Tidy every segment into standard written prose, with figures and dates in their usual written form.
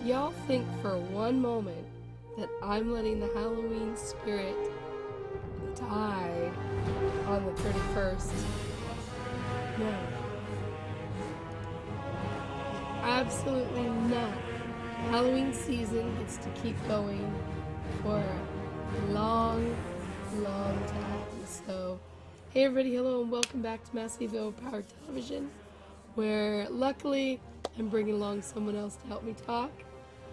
y'all think for one moment that I'm letting the Halloween spirit die on the 31st? No. Absolutely not. Halloween season gets to keep going for a long, long time. So, hey everybody, hello and welcome back to Massive Power Television, where luckily I'm bringing along someone else to help me talk.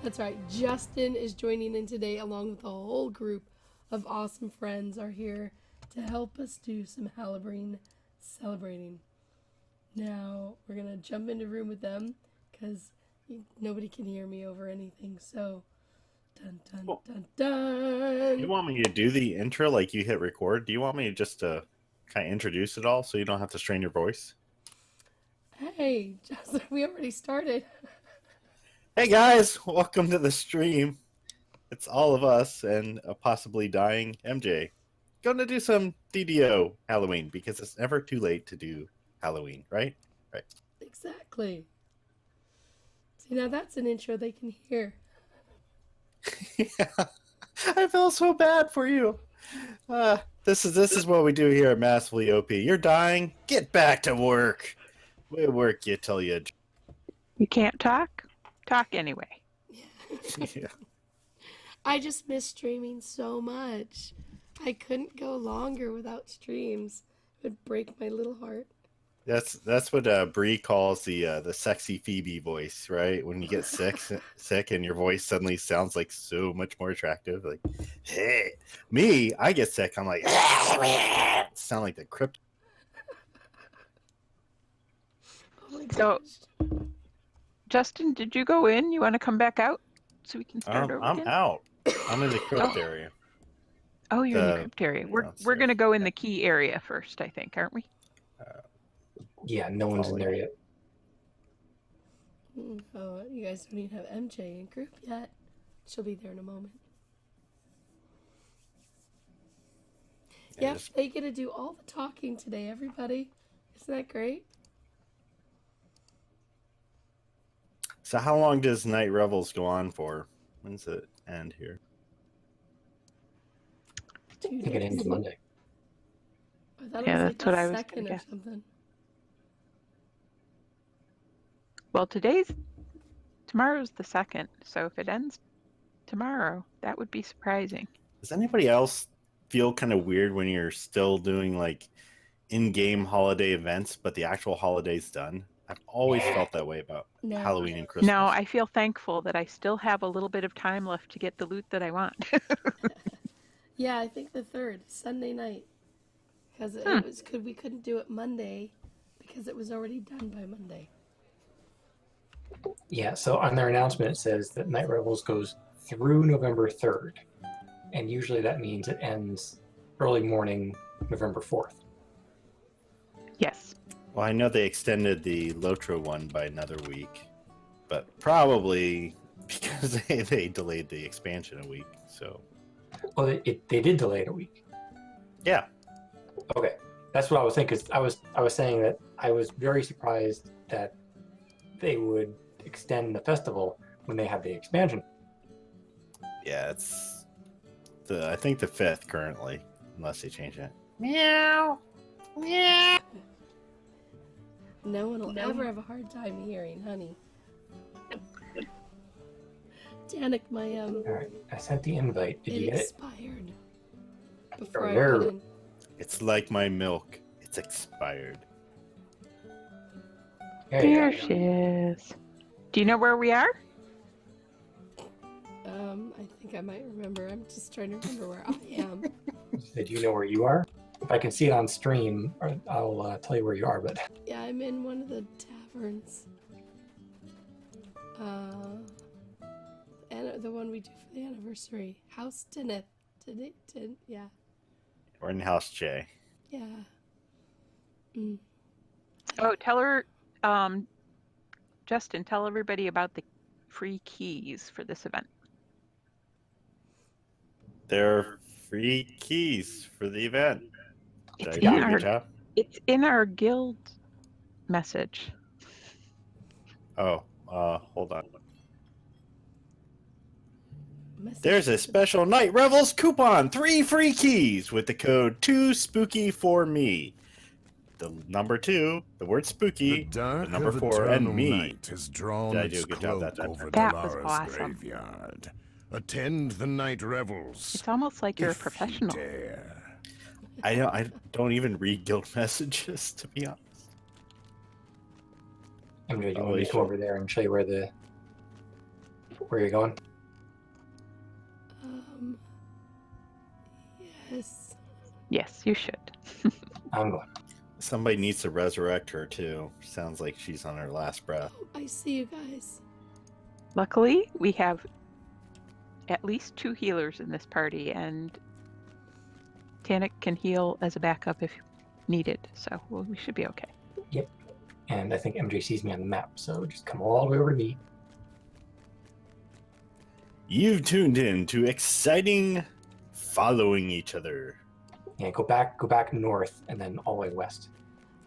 That's right, Justin is joining in today along with a whole group of awesome friends are here to help us do some Halloween celebrating. Now, we're going to jump into room with them because nobody can hear me over anything, so dun dun dun dun. You want me to do the intro like you hit record? Do you want me just to kind of introduce it all so you don't have to strain your voice? Hey, Justin, we already started. Hey guys, welcome to the stream. It's all of us and a possibly dying MJ. Gonna do some DDO Halloween because it's never too late to do Halloween, right? Right. Exactly. See, now that's an intro they can hear. Yeah, I feel so bad for you. This is what we do here at Massively OP. You're dying. Get back to work. We work you till you. You can't talk? Talk anyway. Yeah. I just miss streaming so much. I couldn't go longer without streams. It would break my little heart. That's what Bree calls the sexy Phoebe voice, right? When you get sick and your voice suddenly sounds like so much more attractive. Like, hey, me, I get sick, I'm like, sound like the crypt. Oh my So, gosh. Justin, did you go in? You want to come back out so we can start over I'm again? out. I'm in the crypt area. Oh, you're in the crypt area. We're going to go in the key area first, I think, aren't we? Yeah, no one's in there yet. Oh, you guys don't even have MJ in group yet. She'll be there in a moment. Yep, they get to do all the talking today, everybody. Isn't that great? So how long does Night Revels go on for? When's it end here? I think it ends Monday. I thought it Yeah, was that's like what the I was second gonna or guess. something. Well, tomorrow's the 2nd, so if it ends tomorrow, that would be surprising. Does anybody else feel kind of weird when you're still doing like in-game holiday events, but the actual holiday's done? I've always felt that way about Halloween and Christmas. No, I feel thankful that I still have a little bit of time left to get the loot that I want. Yeah, I think the 3rd, Sunday night. Because we couldn't do it Monday because it was already done by Monday. Yeah, so on their announcement it says that Night Revels goes through November 3rd. And usually that means it ends early morning November 4th. Yes. Well, I know they extended the Lotra one by another week, but probably because they delayed the expansion a week. So, Well, they did delay it a week. yeah. Okay, that's what I was thinking. 'Cause I was saying that I was very surprised that they would extend the festival when they have the expansion. Yeah, it's I think the 5th currently, unless they change it. Meow. Meow. No one will ever have a hard time hearing, honey. Danik, my All right, I sent the invite. Did you get it? expired before I There. got in. It's like my milk. It's expired. There she is. Do you know where we are? I think I might remember. I'm just trying to remember where I am. Did you know where you are? If I can see it on stream, I'll tell you where you are. But Yeah, I'm in one of the taverns. And the one we do for the anniversary. House Tinneth. Yeah. We're in House J. Yeah. Oh, tell her, Justin, tell everybody about the free keys for this event. There are free keys for the event. Did It's I do a good job? It's in our guild message. Oh, hold on. message There's a happened. special Night Revels coupon, 3 free keys with the code 2SPOOKY4ME. The number 2, the word The spooky, dark number of 4, and eternal me. night has drawn Did I do its a good job cloak that time? over That was Dalara's awesome. graveyard. Attend the night revels. It's almost like you're a if you professional. dare. I don't even read guild messages, to be honest. MJ, do you Oh, want me you to come over there and show you where you're going? Yes. Yes, you should. I'm going. Somebody needs to resurrect her, too. Sounds like she's on her last breath. Oh, I see you guys. Luckily, we have at least 2 healers in this party, and Tannic can heal as a backup if needed, so we should be okay. Yep. And I think MJ sees me on the map, so just come all the way over to me. You've tuned in to exciting following each other. Yeah, go back north, and then all the way west.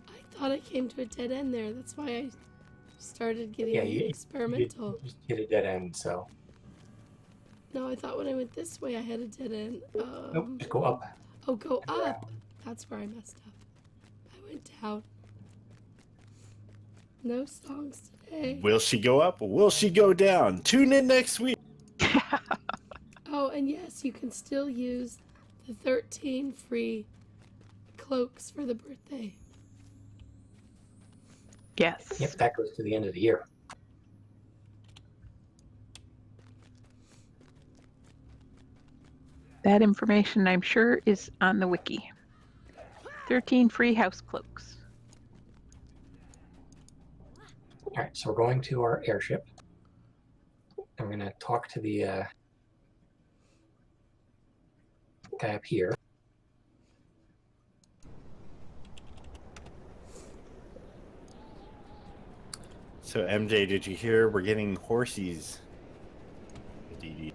I thought I came to a dead end there. That's why I started getting Yeah, you experimental. hit a dead end, so No, I thought when I went this way I had a dead end. nope, just go up. Oh, go and up. around. That's where I messed up. I went down. No songs today. Will she go up? Will she go down? Tune in next week. Oh, and yes, you can still use the 13 free cloaks for the birthday. Yes. Yep, that goes to the end of the year. That information, I'm sure, is on the wiki. 13 free house cloaks. All right, so we're going to our airship. And we're going to talk to the guy up here. So, MJ, did you hear we're getting horsies? DD.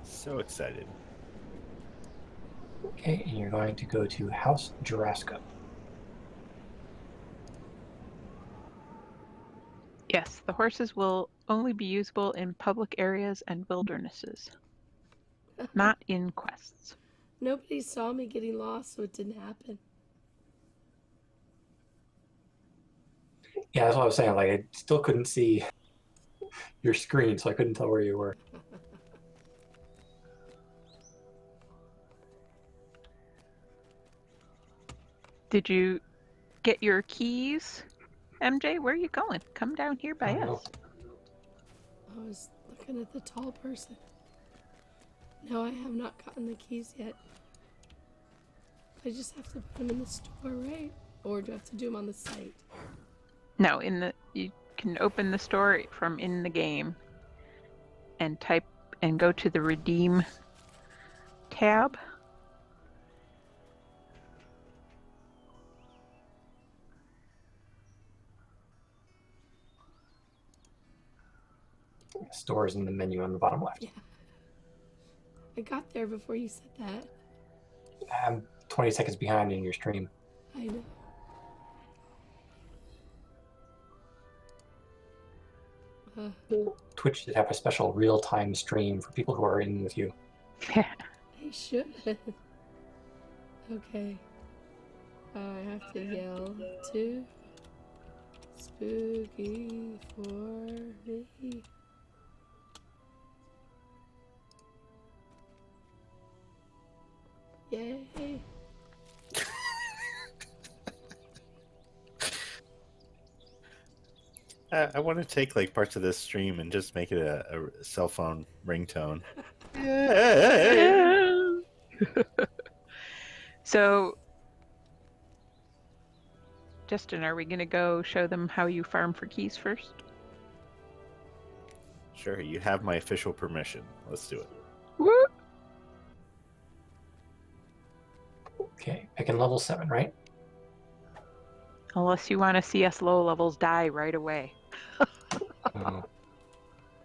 So excited. Okay, and you're going to go to House Jurassica. Yes, the horses will only be usable in public areas and wildernesses, not in quests. Nobody saw me getting lost, so it didn't happen. Yeah, that's what I was saying. Like, I still couldn't see your screen, so I couldn't tell where you were. Did you get your keys, MJ? Where are you going? Come down here by I don't know. us. I was looking at the tall person. No, I have not gotten the keys yet. I just have to put them in the store, right? Or do I have to do them on the site? No, you can open the store from in the game and type and go to the redeem tab. Stores in the menu on the bottom left. Yeah. I got there before you said that. I'm 20 seconds behind in your stream. I know. Twitch did have a special real-time stream for people who are in with you. They should. Okay. I have to yell to spooky for me. Yay. I want to take like parts of this stream and just make it a cell phone ringtone. So, Justin, are we going to go show them how you farm for keys first? Sure, you have my official permission. Let's do it. Woo! Okay, picking level 7, right? Unless you want to see us low levels die right away. Uh,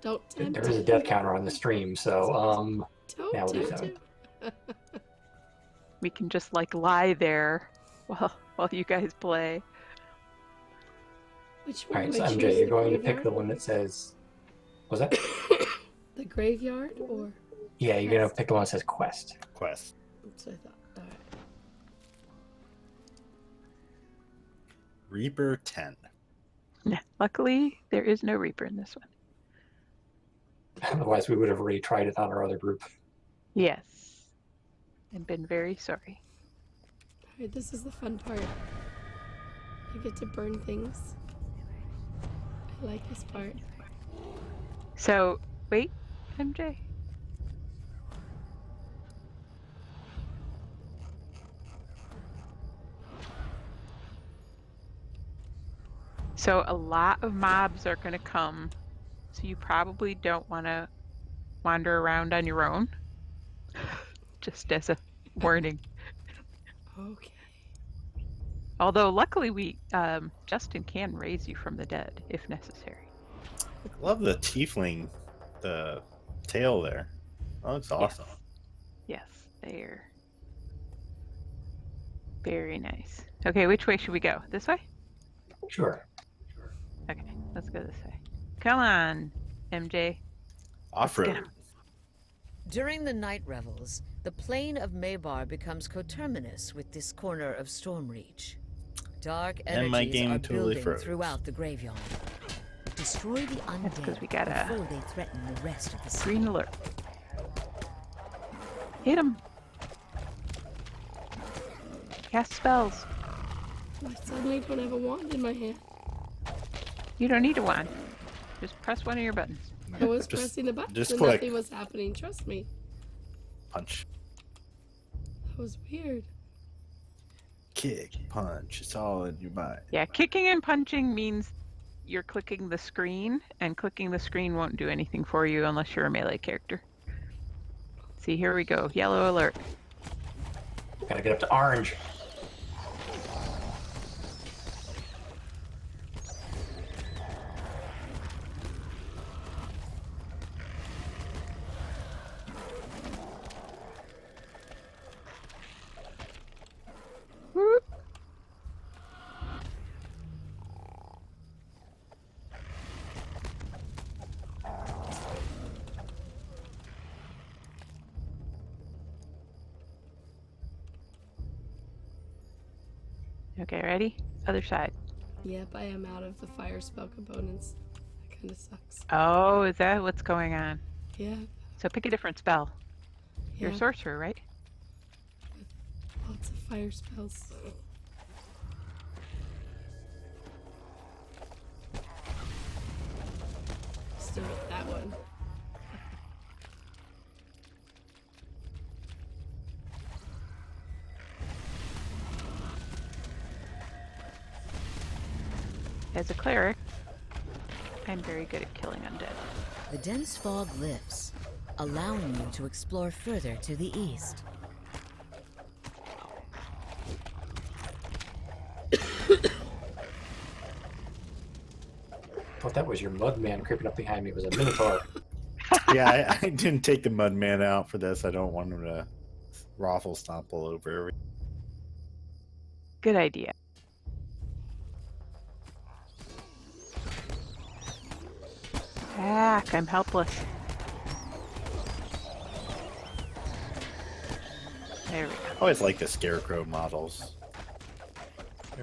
Don't tempt there is a him. death counter on the stream, so Don't yeah, we'll do tempt 7. him. We can just like lie there while you guys play. Which All one right, do so I choose? MJ, you're The going to pick graveyard? the one that says, was that? The graveyard, or Yeah, you're gonna pick the one that says quest. Quest. that's what I thought. All right. Reaper 10. Luckily, there is no Reaper in this one. Otherwise, we would have already tried it on our other group. Yes. And been very sorry. All right, this is the fun part. I get to burn things. I like this part. So, wait, MJ. So a lot of mobs are going to come, so you probably don't want to wander around on your own. Just as a warning. Okay. Although luckily Justin can raise you from the dead if necessary. Love the tiefling, the tail there. That looks awesome. Yes, they're very nice. Okay, which way should we go? This way? Sure. Okay, let's go this way. Come on, MJ. Off-road. During the night revels, the plain of Maybar becomes coterminous with this corner of Stormreach. Dark And my energies game are totally building froze. throughout the graveyard. Destroy the That's 'cause undead we got a before they threaten the rest of the city. Green alert. Hit him. Cast spells. I suddenly don't have a wand in my hand. You don't need a wand. Just press one of your buttons. I was Just- pressing the button just and click. nothing was happening. Trust me. Punch. That was weird. Kick. Punch. It's all in your mind. Yeah, kicking and punching means you're clicking the screen, and clicking the screen won't do anything for you unless you're a melee character. See, here we go. Yellow alert. Gotta get up to orange. Whoop. Okay, ready? Other side. Yep, I am out of the fire spell components. That kind of sucks. Oh, is that what's going on? Yeah. So pick a different spell. You're a Yeah. sorcerer, right? Lots of fire spells. Still with that one. As a cleric, I'm very good at killing undead. The dense fog lifts, allowing you to explore further to the east. Thought that was your mudman creeping up behind me. It was a minotaur. Yeah, I didn't take the Mudman out for this. I don't want him to raffle stomp all over everything. Good idea. Back, I'm helpless. There we go. I always like the scarecrow models.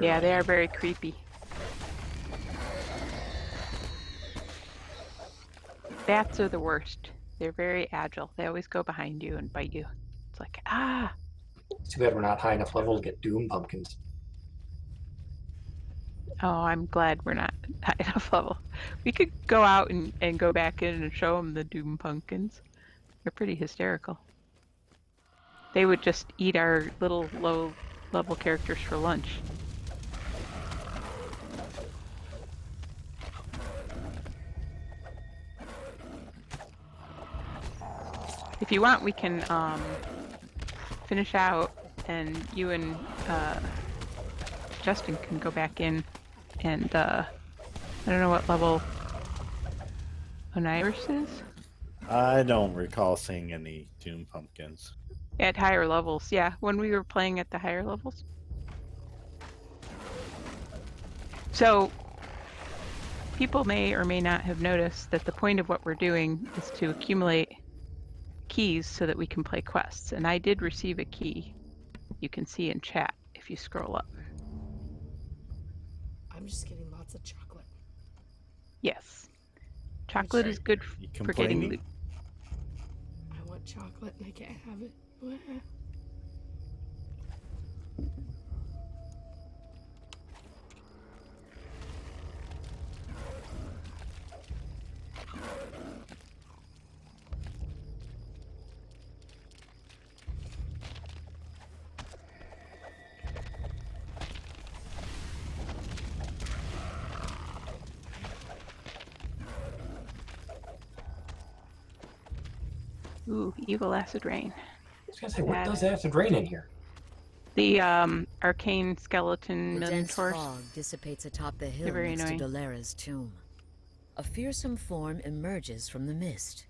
Yeah, they are very creepy. Bats are the worst. They're very agile. They always go behind you and bite you. It's like, ah! It's too bad we're not high enough level to get doom pumpkins. Oh, I'm glad we're not high enough level. We could go out and go back in and show them the Doom Pumpkins. They're pretty hysterical. They would just eat our little low-level characters for lunch. If you want, we can finish out, and you and Justin can go back in. And I don't know what level Oniris is. I don't recall seeing any Doom Pumpkins. At higher levels, yeah. When we were playing at the higher levels. So people may or may not have noticed that the point of what we're doing is to accumulate keys so that we can play quests. And I did receive a key. You can see in chat if you scroll up. I'm just getting lots of chocolate. Yes. Chocolate is good You for getting complaining? loot. I want chocolate and I can't have it. What? Ooh, evil acid rain. I was gonna say, what does acid rain in here? The arcane skeleton The dense minotaurs. fog dissipates atop the hill very next annoying. to Dolera's tomb. A fearsome form emerges from the mist.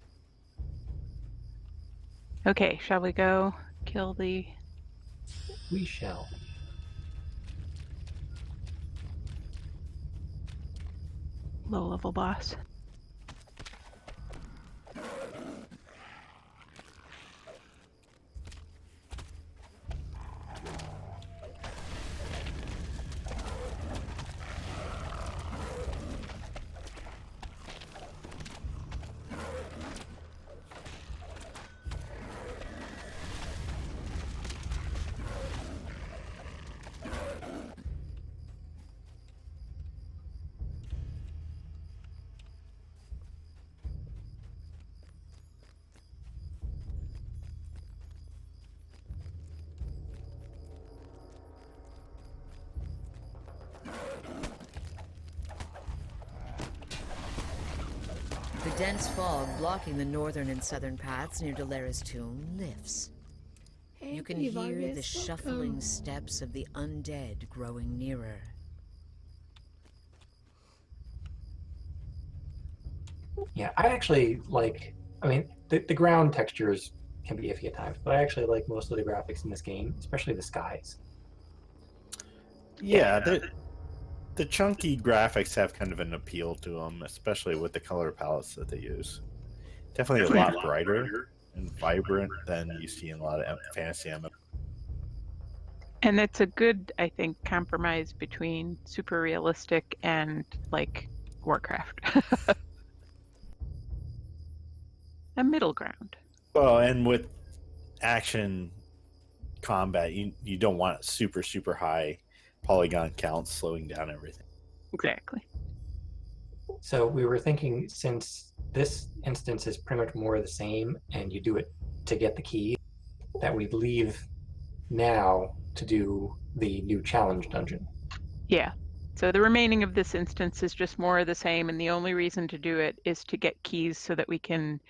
Okay, shall we go kill the... We shall. low-level boss? The dense fog blocking the northern and southern paths near Dolera's tomb lifts. Hey, You can hear the Vargas, shuffling welcome. steps of the undead growing nearer. Yeah, I actually like. I mean, the ground textures can be iffy at times, but I actually like most of the graphics in this game, especially the skies. Yeah, the chunky graphics have kind of an appeal to them, especially with the color palettes that they use. Definitely a lot brighter and vibrant than you see in a lot of fantasy MMOs. And it's a good, I think, compromise between super realistic and, like, Warcraft. A middle ground. Well, and with action combat, you don't want super high polygon counts slowing down everything. Exactly. So we were thinking, since this instance is pretty much more of the same, and you do it to get the key, that we'd leave now to do the new challenge dungeon. Yeah. So the remaining of this instance is just more of the same, and the only reason to do it is to get keys so that we can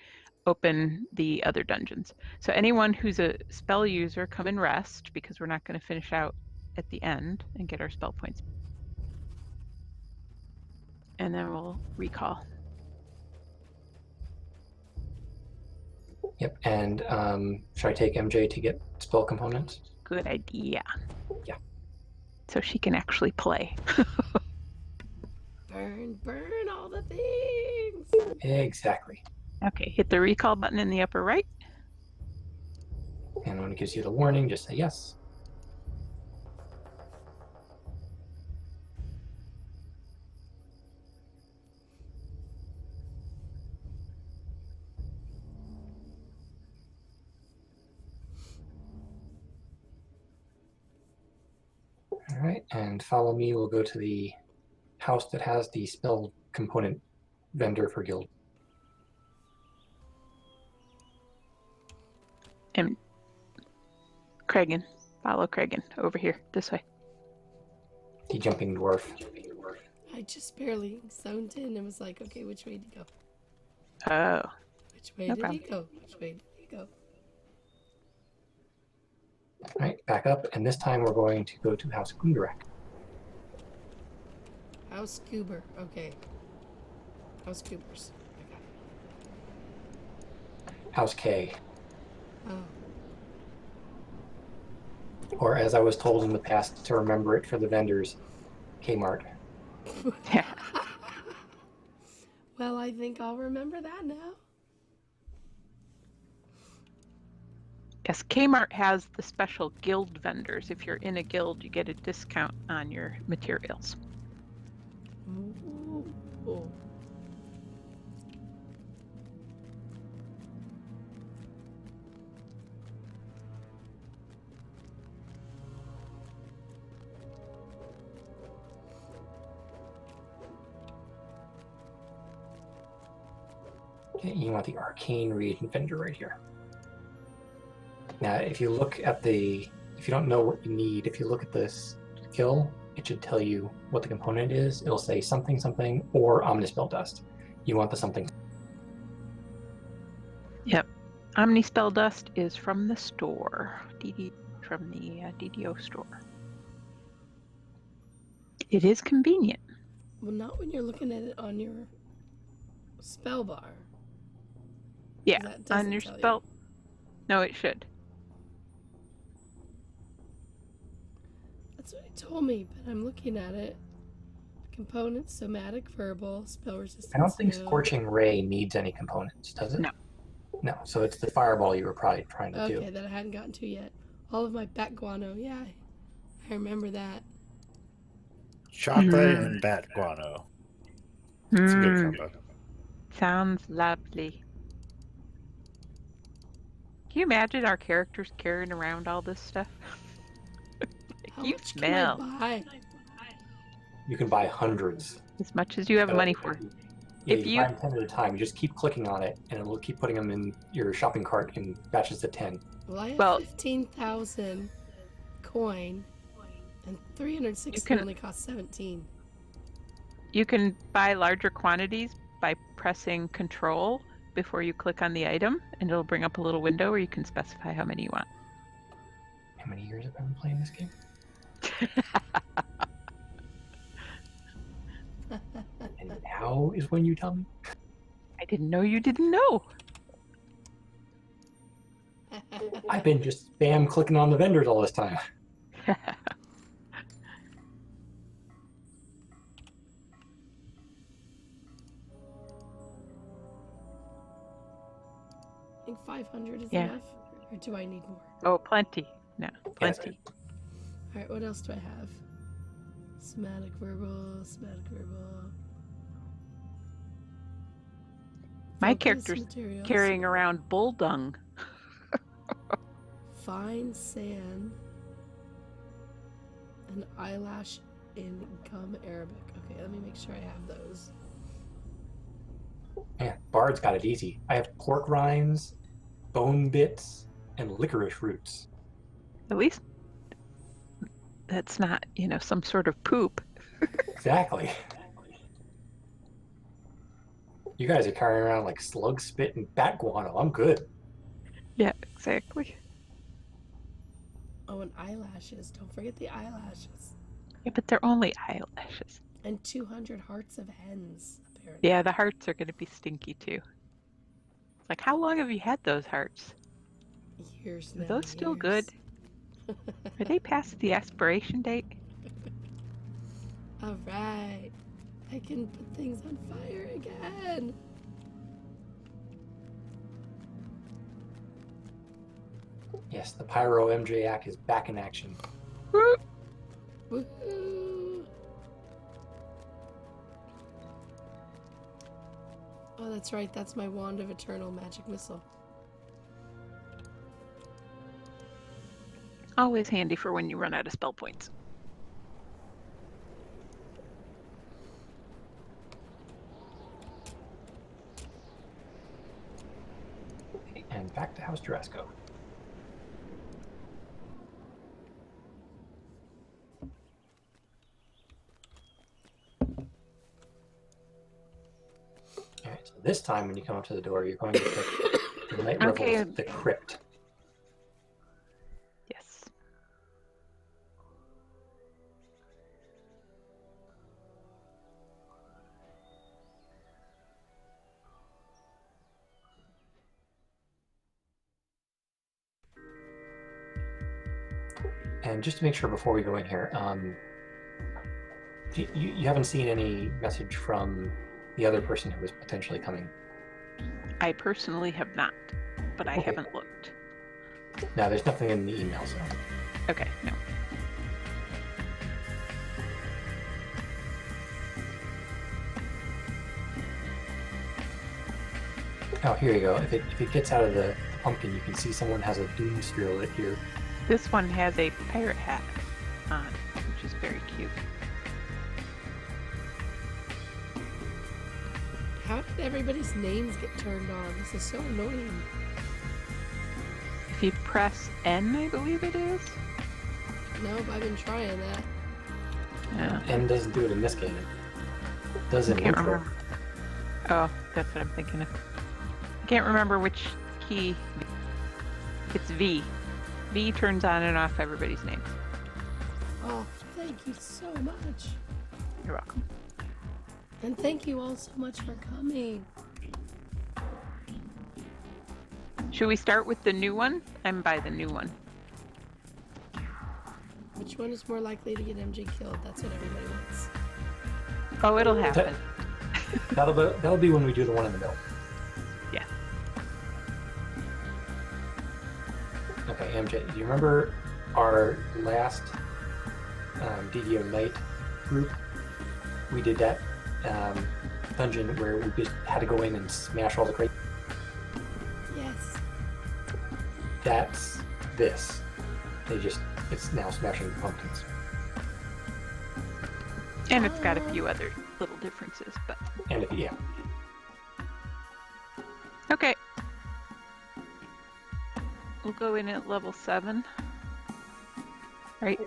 open the other dungeons. So anyone who's a spell user, come and rest, because we're not going to finish out at the end and get our spell points. And then we'll recall. Yep, and should I take MJ to get spell components? Good idea. Yeah. So she can actually play. Burn all the things. Exactly. Okay, hit the recall button in the upper right. And when it gives you the warning, just say yes. All right, and follow me. We'll go to the house that has the spell component vendor for guild. And Kragan, follow Kragan over here, this way. The jumping dwarf. I just barely zoned in and was like, okay, which way to go? Oh, Which way No did problem. he go? Which way did he go? All right, back up, and this time we're going to go to House Kundarak. House Goober. Okay. House Goobers. I got it. House K, Oh. or as I was told in the past to remember it for the vendors, Kmart. yeah. Well, I think I'll remember that now. Yes, Kmart has the special guild vendors. If you're in a guild, you get a discount on your materials. Ooh. Okay, you want the arcane reagent vendor right here. Now, if you look at the, if you don't know what you need, if you look at this skill, it should tell you what the component is. It'll say something something or omnispell dust. You want the something. Yep. Omnispell dust is from the store. From the DDO store. It is convenient. Well, not when you're looking at it on your spell bar. Yeah, That doesn't on your tell you. spell. No, it should. That's what it told me, but I'm looking at it. Components, somatic, verbal, spell resistance. I don't think no. Scorching Ray needs any components, does it? No. No, so it's the fireball you were probably trying to do. Okay, that I hadn't gotten to yet. All of my bat guano, yeah, I remember that. Chocolate and bat guano. It's a good combo. Sounds lovely. Can you imagine our characters carrying around all this stuff? How You much smell. can I buy? You can buy hundreds. As much as you have So, money for. Yeah, If you you- buy 10 at a time. You just keep clicking on it, and it will keep putting them in your shopping cart in batches of 10. Well, I have Well- 15,000 coin, and 360 You can- only costs 17. You can buy larger quantities by pressing Control before you click on the item, and it'll bring up a little window where you can specify how many you want. How many years have I been playing this game? And now is when you tell me? I didn't know you didn't know. I've been just spam clicking on the vendors all this time. I think 500 is Yeah. enough, or do I need more? Oh, plenty. No, plenty. All right, what else do I have? Somatic verbal, somatic verbal. My Focus character's materials, carrying around bull dung. fine sand, and eyelash in gum Arabic. Okay, let me make sure I have those. Man, Bard's got it easy. I have pork rinds, bone bits, and licorice roots. At least that's not, some sort of poop. Exactly. You guys are carrying around like slug spit and bat guano. I'm good. Yeah, exactly. Oh, and eyelashes. Don't forget the eyelashes. Yeah, but they're only eyelashes. And 200 hearts of hens, apparently. Yeah, the hearts are going to be stinky too. It's like, how long have you had those hearts? Years Are now. those still years. good? Are they past the expiration date? All right. I can put things on fire again. Yes, the Pyro MJAC is back in action. Woohoo! Oh, that's right. That's my Wand of Eternal Magic Missile. Always handy for when you run out of spell points. And back to House Durasco. Alright, so this time when you come up to the door, you're going to pick the Night Okay. Revels, the Crypt. Yes. And just to make sure before we go in here, you haven't seen any message from the other person who was potentially coming? I personally have not, but I Okay. haven't looked. No, there's nothing in the email, so. Okay, no. Oh, here you go. If it gets out of the pumpkin, you can see someone has a doom sphere lit here. This one has a pirate hat on, which is very cute. How did everybody's names get turned on? This is so annoying. If you press N, I believe it is. Nope, I've been trying that. Yeah. M doesn't do it in this game. It does in Can't Intro. remember. Oh, that's what I'm thinking of. I can't remember which key. It's V. V turns on and off everybody's names. Oh, thank you so much. You're welcome. And thank you all so much for coming. Should we start with the new one? I'm by the new one. Which one is more likely to get MJ killed? That's what everybody wants. Oh, it'll happen. That'll be when we do the one in the middle. Yeah. Okay, MJ, do you remember our last DDO night group? We did that dungeon where we just had to go in and smash all the crates. Yes. That's this. It's now smashing pumpkins. And it's got a few other little differences, but And yeah. okay. We'll go in at level 7. Right?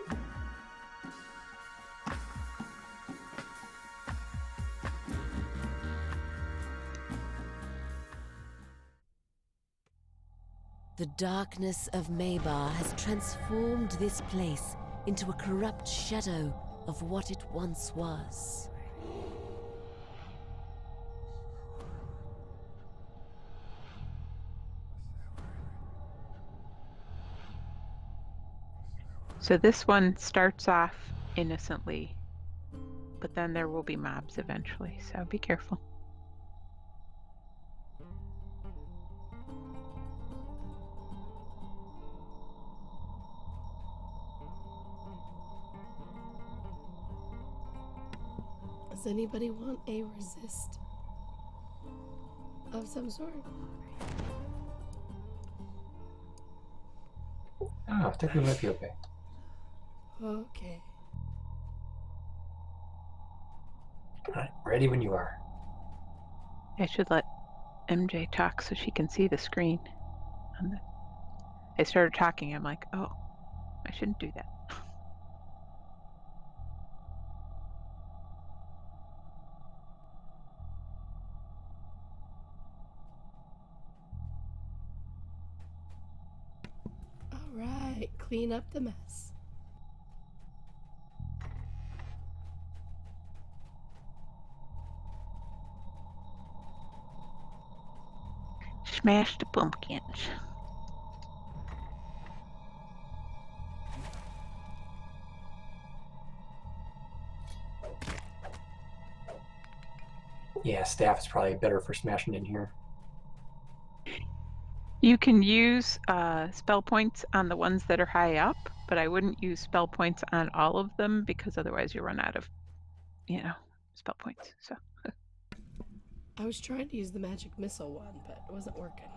The darkness of Maybar has transformed this place into a corrupt shadow of what it once was. So this one starts off innocently, but then there will be mobs eventually, so be careful. Does anybody want a resist of some sort? Oh, I think we might be okay. Okay. Alright, ready when you are. I should let MJ talk so she can see the screen. I started talking, I'm like, oh, I shouldn't do that. Alright, clean up the mess. Smash the pumpkins. Yeah, staff is probably better for smashing in here. You can use spell points on the ones that are high up, but I wouldn't use spell points on all of them because otherwise you run out of, spell points. So I was trying to use the magic missile one, but it wasn't working.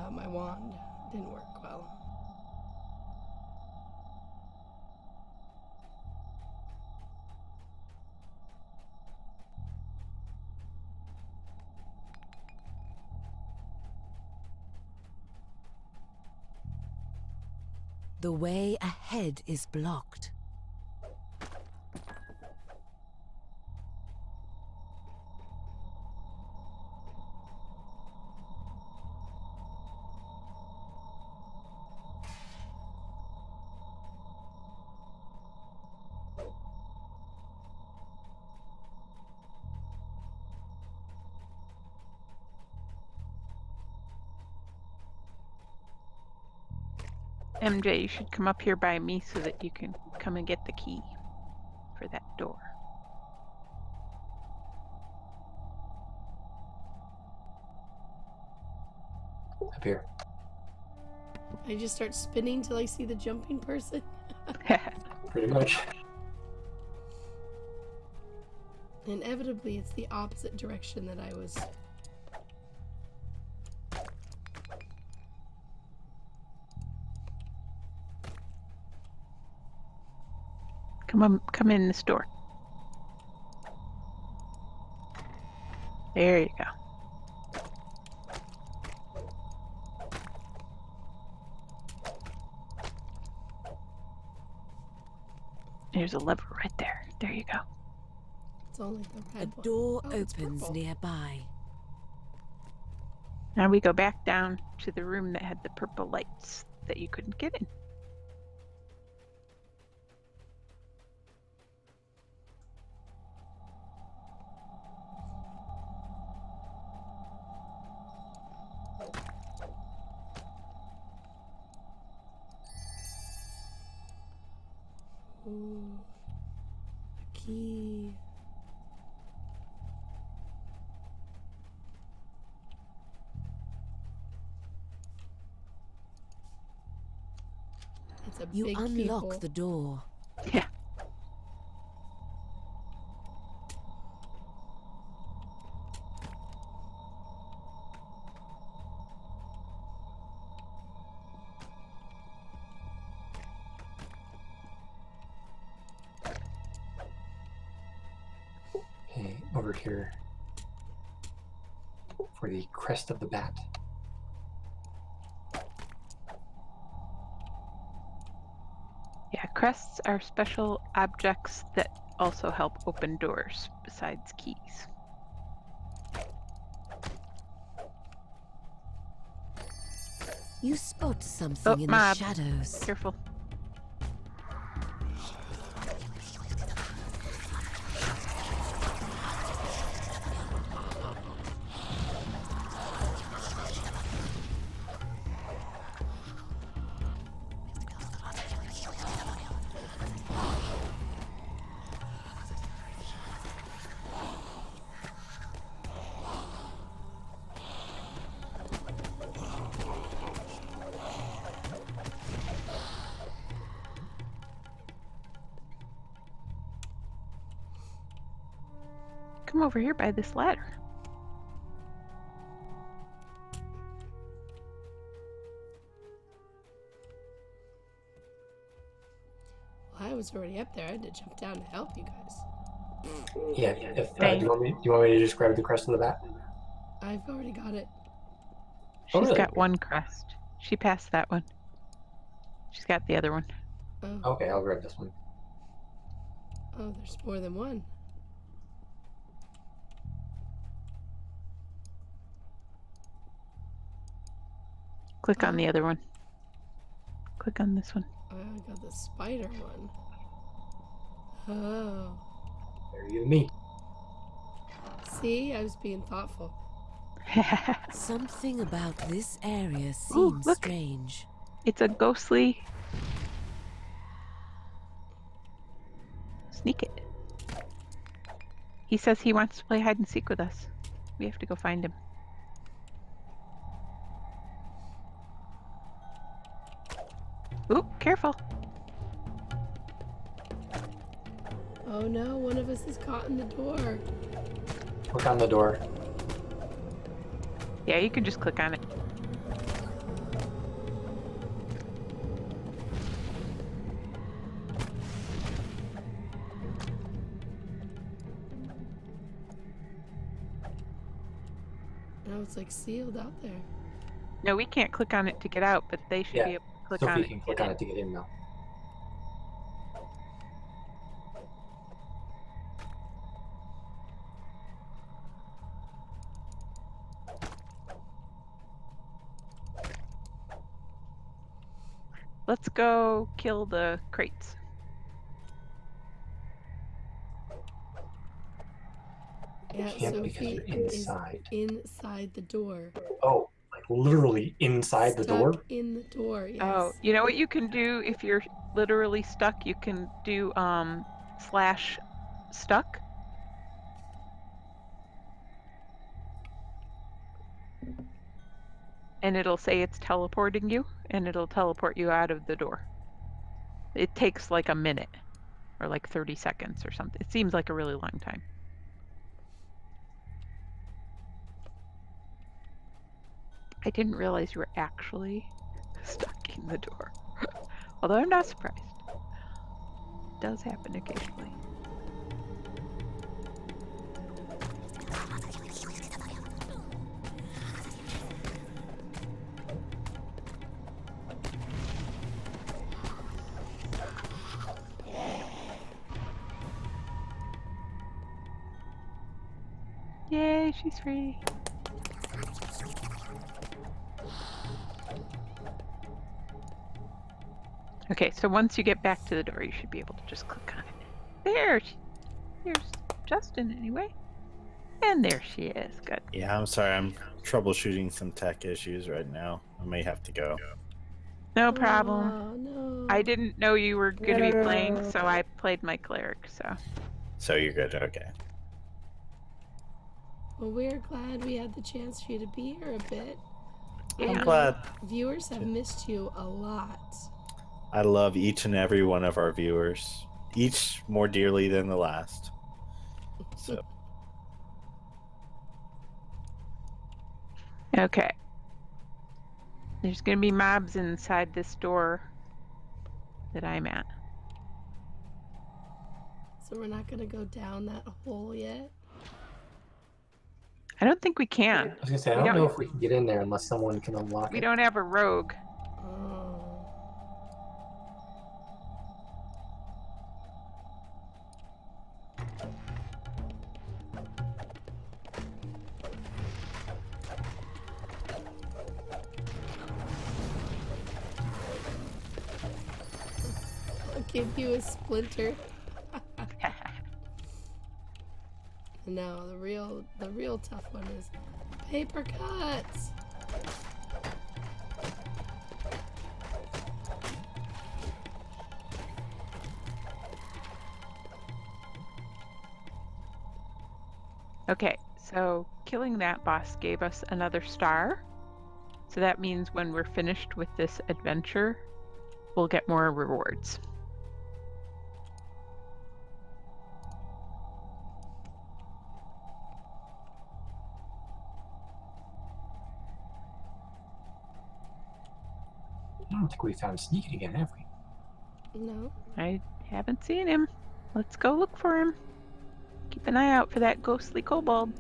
My wand didn't work well. The way ahead is blocked. MJ, you should come up here by me so that you can come and get the key for that door. Up here. I just start spinning till I see the jumping person. Pretty much. Inevitably, it's the opposite direction that I was. Come in this door. There you go. There's a lever right there. There you go. It's only the A red one. door Oh, it's opens purple. nearby. Now we go back down to the room that had the purple lights that you couldn't get in. Ooh, a key. It's a You big unlock keyhole. the door. Yeah. Okay, over here for the crest of the bat. Yeah, crests are special objects that also help open doors besides keys. You spot something in the mob. shadows. Careful. Come over here by this ladder. Well, I was already up there. I had to jump down to help you guys. Yeah, if, do Thanks. you want me to just grab the crest of the bat? I've already got it. Oh, She's really? got one crest. She passed that one. She's got the other one. Oh, Okay, I'll grab this one. oh, there's more than one. Click on the other one. Click on this one. Oh, I got the spider one. Oh, There you me. see, I was being thoughtful. Something about this area Ooh, seems look. strange. It's a ghostly. Sneak it. He says he wants to play hide and seek with us. We have to go find him. Ooh, careful. Oh no, one of us is caught in the door. Click on the door. Yeah, you can just click on it. No, it's like sealed out there. No, we can't click on it to get out, but they should Yeah, be able to click on Sophie it. can to click get on in. it to get in now. Let's go kill the crates. Yeah, Can't because Sophie you're is inside. inside the door. Oh, like literally inside the Stuck door? in the door, yes. Oh, you know what you can do if you're literally stuck? You can do slash stuck. and it'll say it's teleporting you, and it'll teleport you out of the door. It takes like a minute or like 30 seconds or something. It seems like a really long time. I didn't realize you were actually stuck in the door. Although I'm not surprised. It does happen occasionally. Yay, she's free. Okay, so once you get back to the door, you should be able to just click on it. There! Here's Justin, anyway. And there she is. Good. Yeah, I'm sorry. I'm troubleshooting some tech issues right now. I may have to go. No problem. Oh, no. I didn't know you were going to be playing, so I played my cleric, so. So you're good. Okay. Well, we're glad we had the chance for you to be here a bit. Yeah. I'm glad. Viewers have missed you a lot. I love each and every one of our viewers, each more dearly than the last. So Okay. There's going to be mobs inside this door that I'm at. So we're not going to go down that hole yet? I don't think we can. I was gonna say, I We don't don't- know if we can get in there unless someone can unlock We it. don't have a rogue. Oh. I'll give you a splinter. No, the real tough one is paper cuts. Okay, so killing that boss gave us another star. So that means when we're finished with this adventure, we'll get more rewards. I don't think we found Sneaky again, have we? No. I haven't seen him. Let's go look for him. Keep an eye out for that ghostly kobold.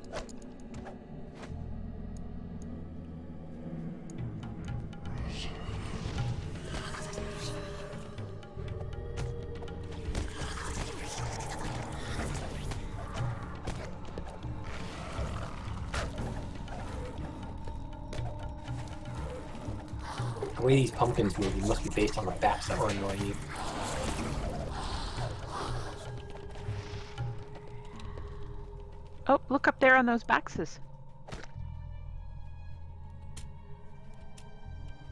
The way these pumpkins move, it must be based on the bats that were annoying you. Oh, look up there on those boxes.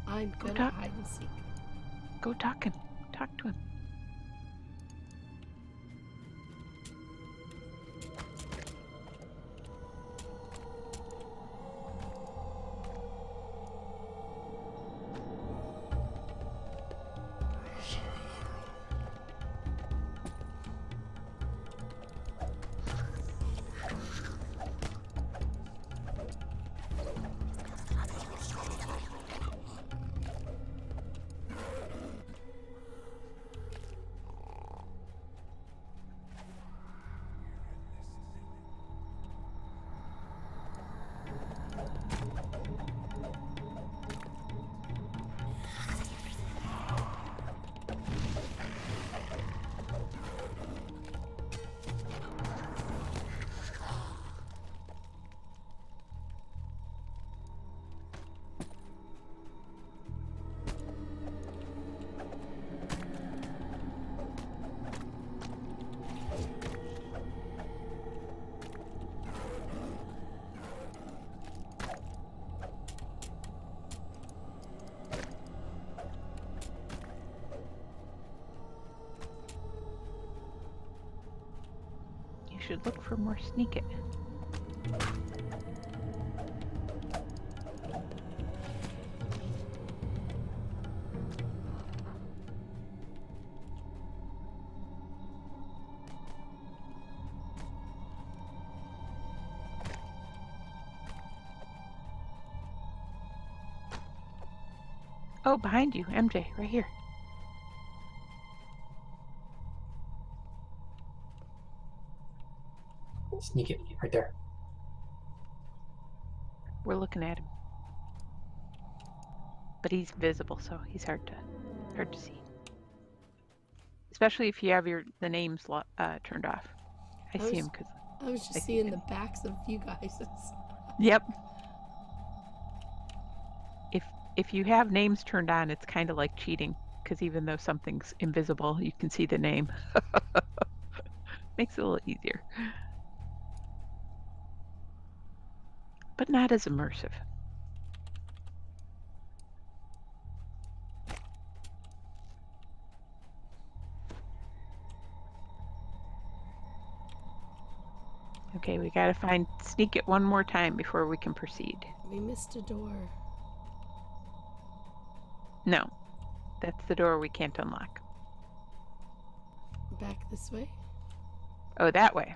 I'm good at talk. hide and seek. Go talk to him. You should look for more sneak it. Oh, behind you, MJ, right here. Sneak it right there. We're looking at him. But he's visible, so he's hard to see. Especially if you have the names turned off. I see him because I was just seeing the backs of you guys. Yep. If you have names turned on, it's kind of like cheating, because even though something's invisible, you can see the name. Makes it a little easier. But not as immersive. Okay, we gotta sneak it one more time before we can proceed. We missed a door. No, that's the door we can't unlock. Back this way? Oh, that way.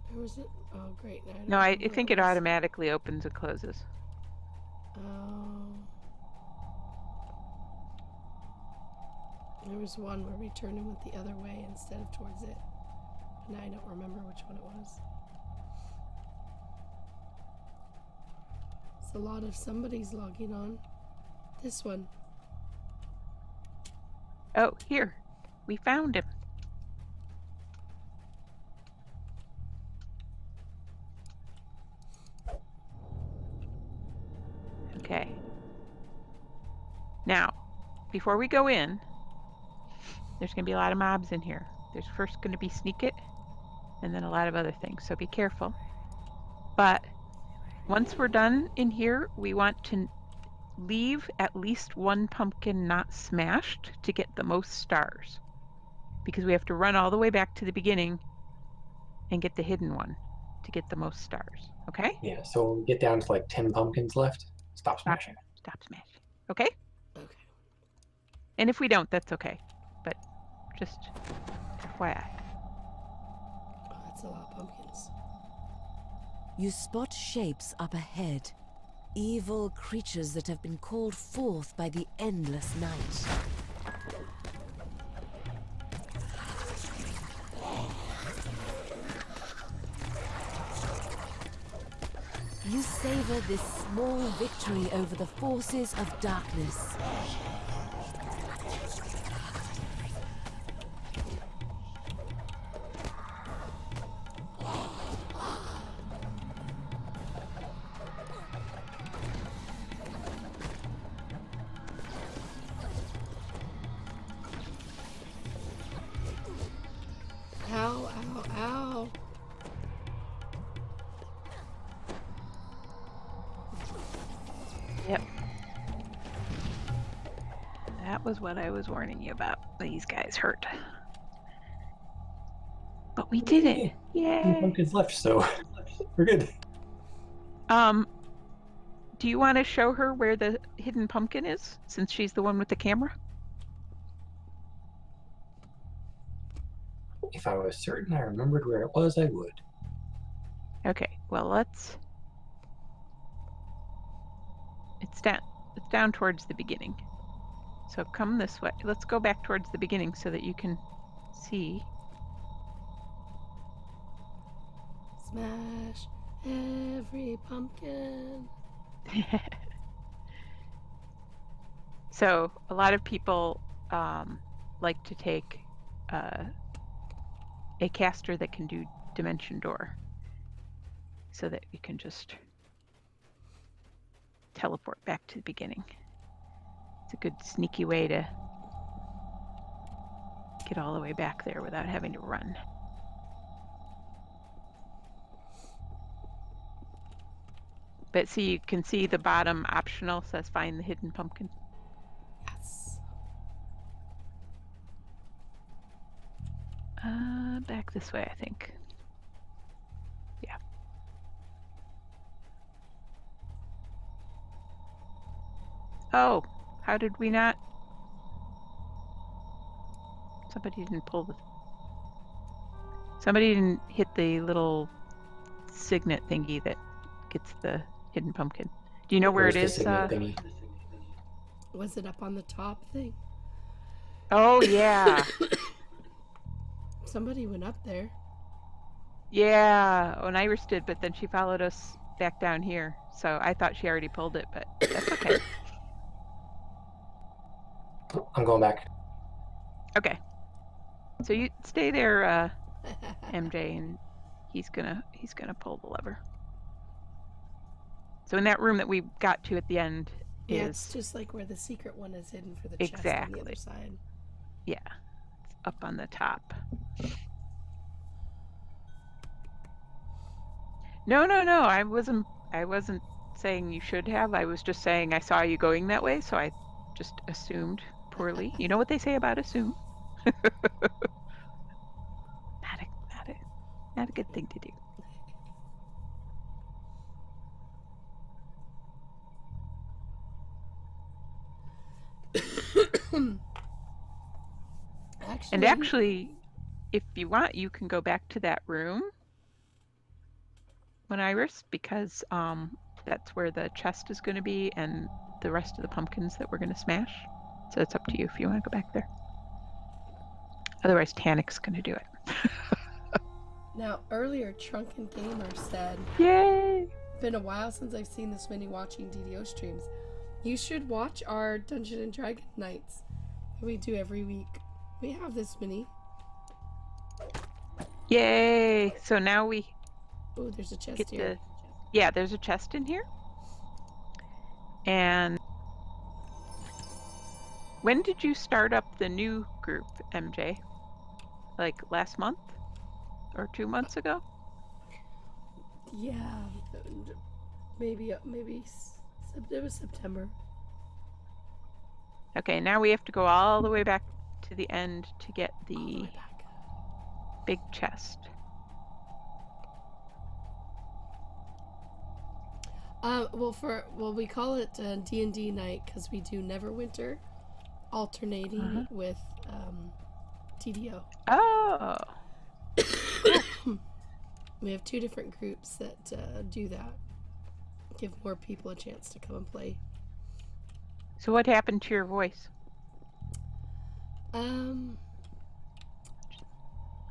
Where was it? Oh, great. Now No, I don't know think where it was. automatically opens and closes. Oh. There was one where we turned and went the other way instead of towards it. And I don't remember which one it was. It's a lot of somebody's logging on. This one. Oh, here. We found him. Okay. Now, before we go in, there's going to be a lot of mobs in here. There's first going to be sneak it, and then a lot of other things, so be careful. But once we're done in here, we want to leave at least one pumpkin not smashed to get the most stars. Because we have to run all the way back to the beginning and get the hidden one to get the most stars. Okay? Yeah, so when we get down to like 10 pumpkins left, stop smashing. Stop smashing. Okay? Okay. And if we don't, that's okay. But just FYI. Oh, that's a lot of pumpkins. You spot shapes up ahead. Evil creatures that have been called forth by the endless night. You savor this small victory over the forces of darkness. Ow, ow, ow. Yep. That was what I was warning you about. These guys hurt. But we did it. 10 Yay. pumpkins left, so we're good. Do you want to show her where the hidden pumpkin is, since she's the one with the camera? If I was certain I remembered where it was, I would. Okay, well let's... It's down towards the beginning. So come this way. Let's go back towards the beginning so that you can see. Smash every pumpkin. So a lot of people like to take a caster that can do Dimension Door so that you can just teleport back to the beginning. It's a good sneaky way to get all the way back there without having to run. But see, you can see the bottom optional says find the hidden pumpkin. Yes. Back this way, I think. Yeah. Oh, how did we not? Somebody didn't hit the little signet thingy that gets the hidden pumpkin. Do you know where Where's it the is? signet thingy? Was it up on the top thing? Oh, yeah. Somebody went up there. Yeah. Oh, and Iris did, but then she followed us back down here. So I thought she already pulled it, but that's okay. I'm going back. Okay. So you stay there, MJ, and he's gonna pull the lever. So in that room that we got to at the end Yeah, is it's just like where the secret one is hidden for the chest on the exactly. other side. Yeah, it's up on the top. No. I wasn't saying you should have. I was just saying I saw you going that way, so I just assumed poorly. You know what they say about assume? Not a good thing to do. Actually, if you want, you can go back to that room when Iris, because that's where the chest is going to be and the rest of the pumpkins that we're going to smash. So it's up to you if you want to go back there. Otherwise, Tanik's going to do it. Now, earlier, Drunken Gamer said, Yay! been a while since I've seen this many watching DDO streams. You should watch our Dungeon and Dragon nights that we do every week. We have this many. Yay! So now we Oh, there's a chest get here. Yeah, there's a chest in here. And when did you start up the new group, MJ? Like last month? Or 2 months ago? Yeah, maybe it was September. Okay, now we have to go all the way back to the end to get All the the way back. big chest. Well, we call it D&D night because we do Neverwinter, alternating with DDO. Oh, We have 2 different groups that do that. Give more people a chance to come and play. so what happened to your voice?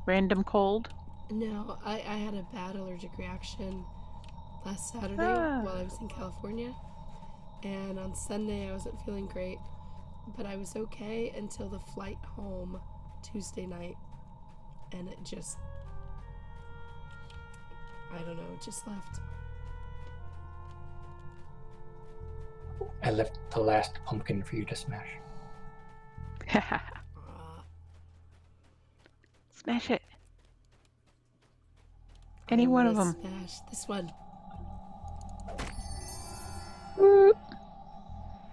Random cold? No, I had a bad allergic reaction last Saturday while I was in California. And on Sunday I wasn't feeling great. But I was okay until the flight home Tuesday night. And it just... I don't know, it just left. I left the last pumpkin for you to smash. Smash it. Any one of them. Smash this one. Woo.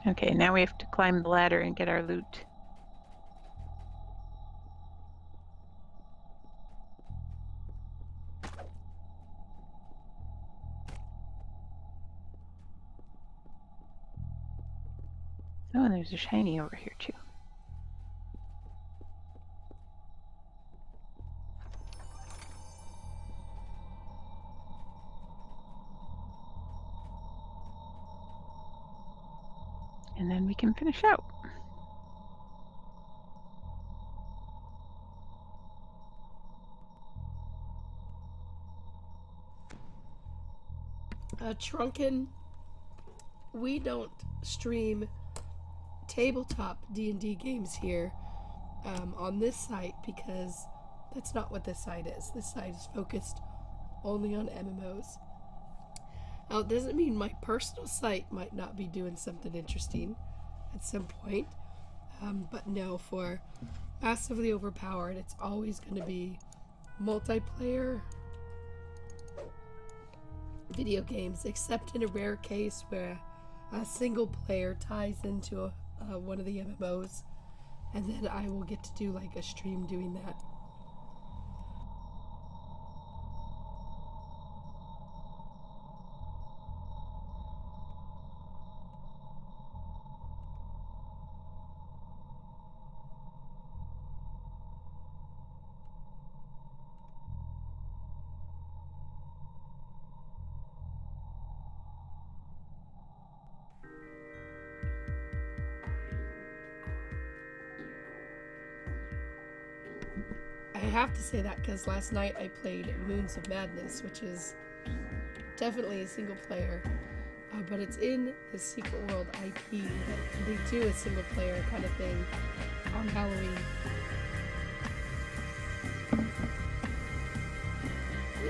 Okay, now we have to climb the ladder and get our loot. Oh, and there's a shiny over here too. And then we can finish out. Trunken, we don't stream tabletop D&D games here on this site because that's not what this site is. This site is focused only on MMOs. Now, it doesn't mean my personal site might not be doing something interesting at some point, but no, for Massively Overpowered, it's always going to be multiplayer video games, except in a rare case where a single player ties into one of the MMOs, and then I will get to do like a stream doing that. have to say that because last night I played Moons of Madness, which is definitely a single player, but it's in the Secret World IP. They do a single player kind of thing on Halloween.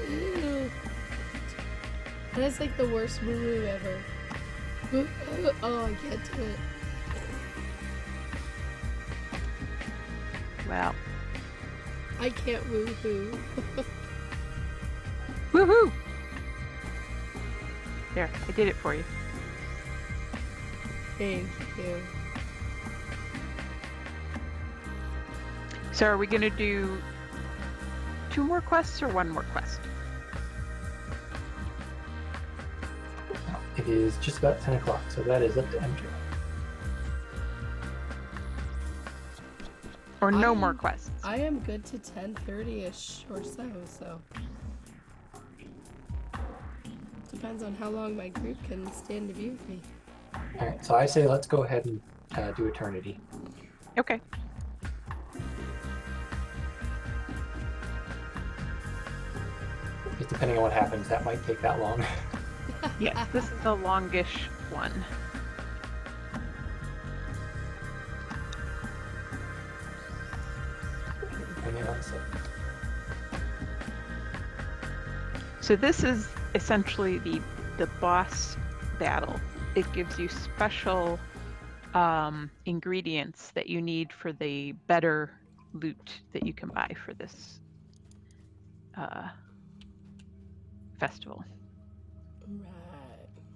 Ew. That is like the worst woo-woo ever. Oh, I can't do it. Well, I can't woo-hoo. woohoo! There, I did it for you. Thank you. So are we going to do 2 more quests or 1 more quest? It is just about 10 o'clock, so that is up to MJ. Or no more quests? I am good to 10:30ish or so. Depends on how long my group can stand to be with me. Alright, so I say let's go ahead and do Eternity. Okay. Just depending on what happens, that might take that long. Yes, this is the longish one. Bring it on, so. So this is essentially the boss battle. It gives you special ingredients that you need for the better loot that you can buy for this festival. Right.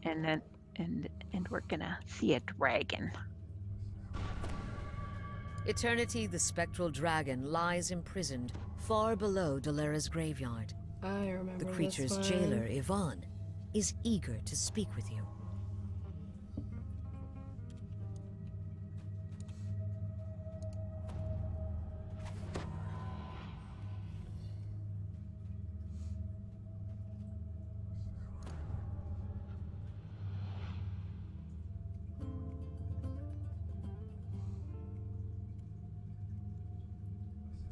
And then and we're gonna see a dragon. Eternity, the spectral dragon, lies imprisoned far below Dolera's graveyard. I remember The creature's this one. jailer, Yvonne, is eager to speak with you.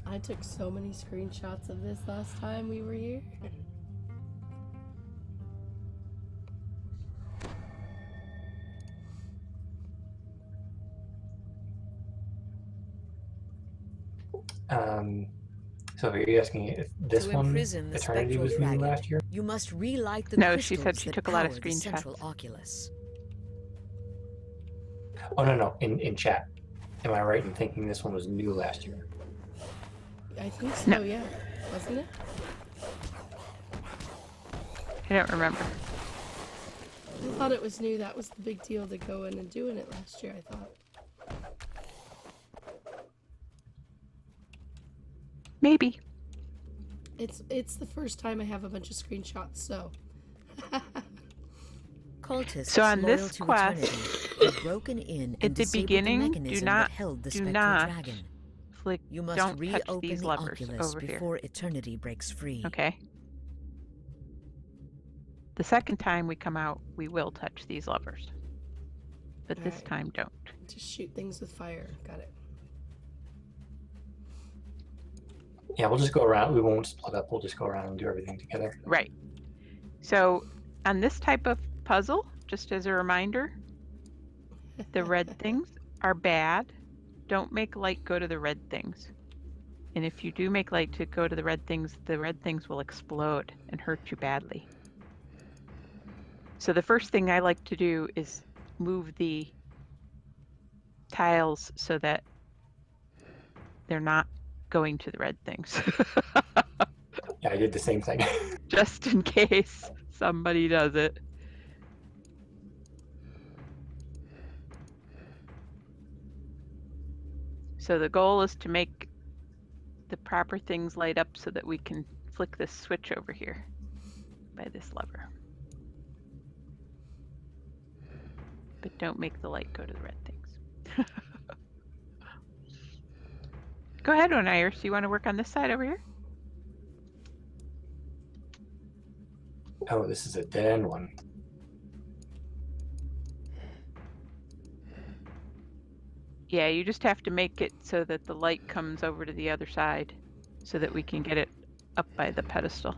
I took so many screenshots of this last time we were here. So are you asking if this To one, imprison the Eternity, spectral was new dragon, last year? you must relight the No, she crystals said she that took a lot of power the screenshots. central oculus. Oh, no, in chat. Am I right in thinking this one was new last year? I think so, No. yeah. Wasn't it? I don't remember. I thought it was new. That was the big deal to go in and doing it last year, I thought. Maybe. It's the first time I have a bunch of screenshots, so. Cultists So on loyal this to quest, Eternity have broken in and at the disabled beginning, the do mechanism not- that held the do spectral not dragon. Flick, You must don't touch reopen these the levers oculus over here. before Eternity breaks free. Okay. The second time we come out, we will touch these levers. But this Alright. time, don't. Just shoot things with fire. Got it. Yeah, we'll just go around. We won't split up. We'll just go around and do everything together. Right. So on this type of puzzle, just as a reminder, the red things are bad. Don't make light go to the red things. And if you do make light to go to the red things will explode and hurt you badly. So the first thing I like to do is move the tiles so that they're not going to the red things. Yeah, I did the same thing. Just in case somebody does it. So the goal is to make the proper things light up so that we can flick this switch over here by this lever. But don't make the light go to the red things. Go ahead, Oniris. You want to work on this side over here? Oh, this is a dead end one. Yeah, you just have to make it so that the light comes over to the other side. so that we can get it up by the pedestal.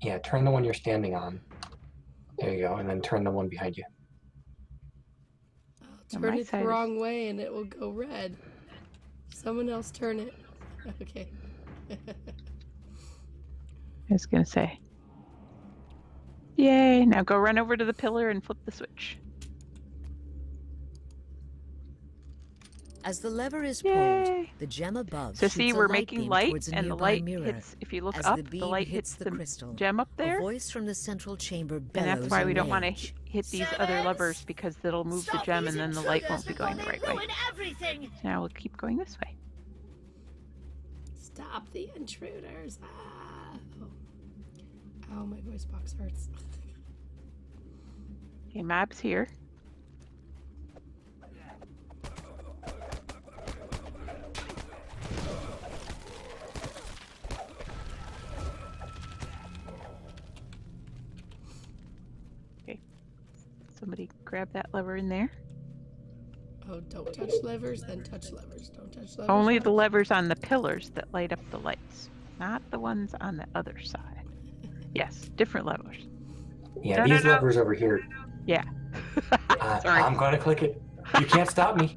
Yeah, turn the one you're standing on. There you go, and then turn the one behind you. I'll On turn my it the side is- wrong way and it will go red. Someone else turn it. Okay. I was gonna say. Yay! Now go run over to the pillar and flip the switch. As the lever is pulled, Yay! the gem above So shoots see, a we're light making beam light, towards a and the nearby light mirror. hits. If you look As up, the the beam light hits hits the crystal, gem up a there, voice from the central chamber and bellows that's why we in don't want to rage. hit these other levers because it'll move the gem, and then the light won't be going the right way. Everything. So now we'll keep going this way. Stop the intruders. Ah. Oh. Ow, my voice box hurts. Okay, map's here. Somebody grab that lever in there. Oh, don't touch levers, then touch levers. Don't touch levers. Only the first. levers on the pillars that light up the lights, not the ones on the other side. Yes, different levers. Yeah, No, these no, no. levers over here. Yeah. Sorry. I'm gonna click it. You can't stop me.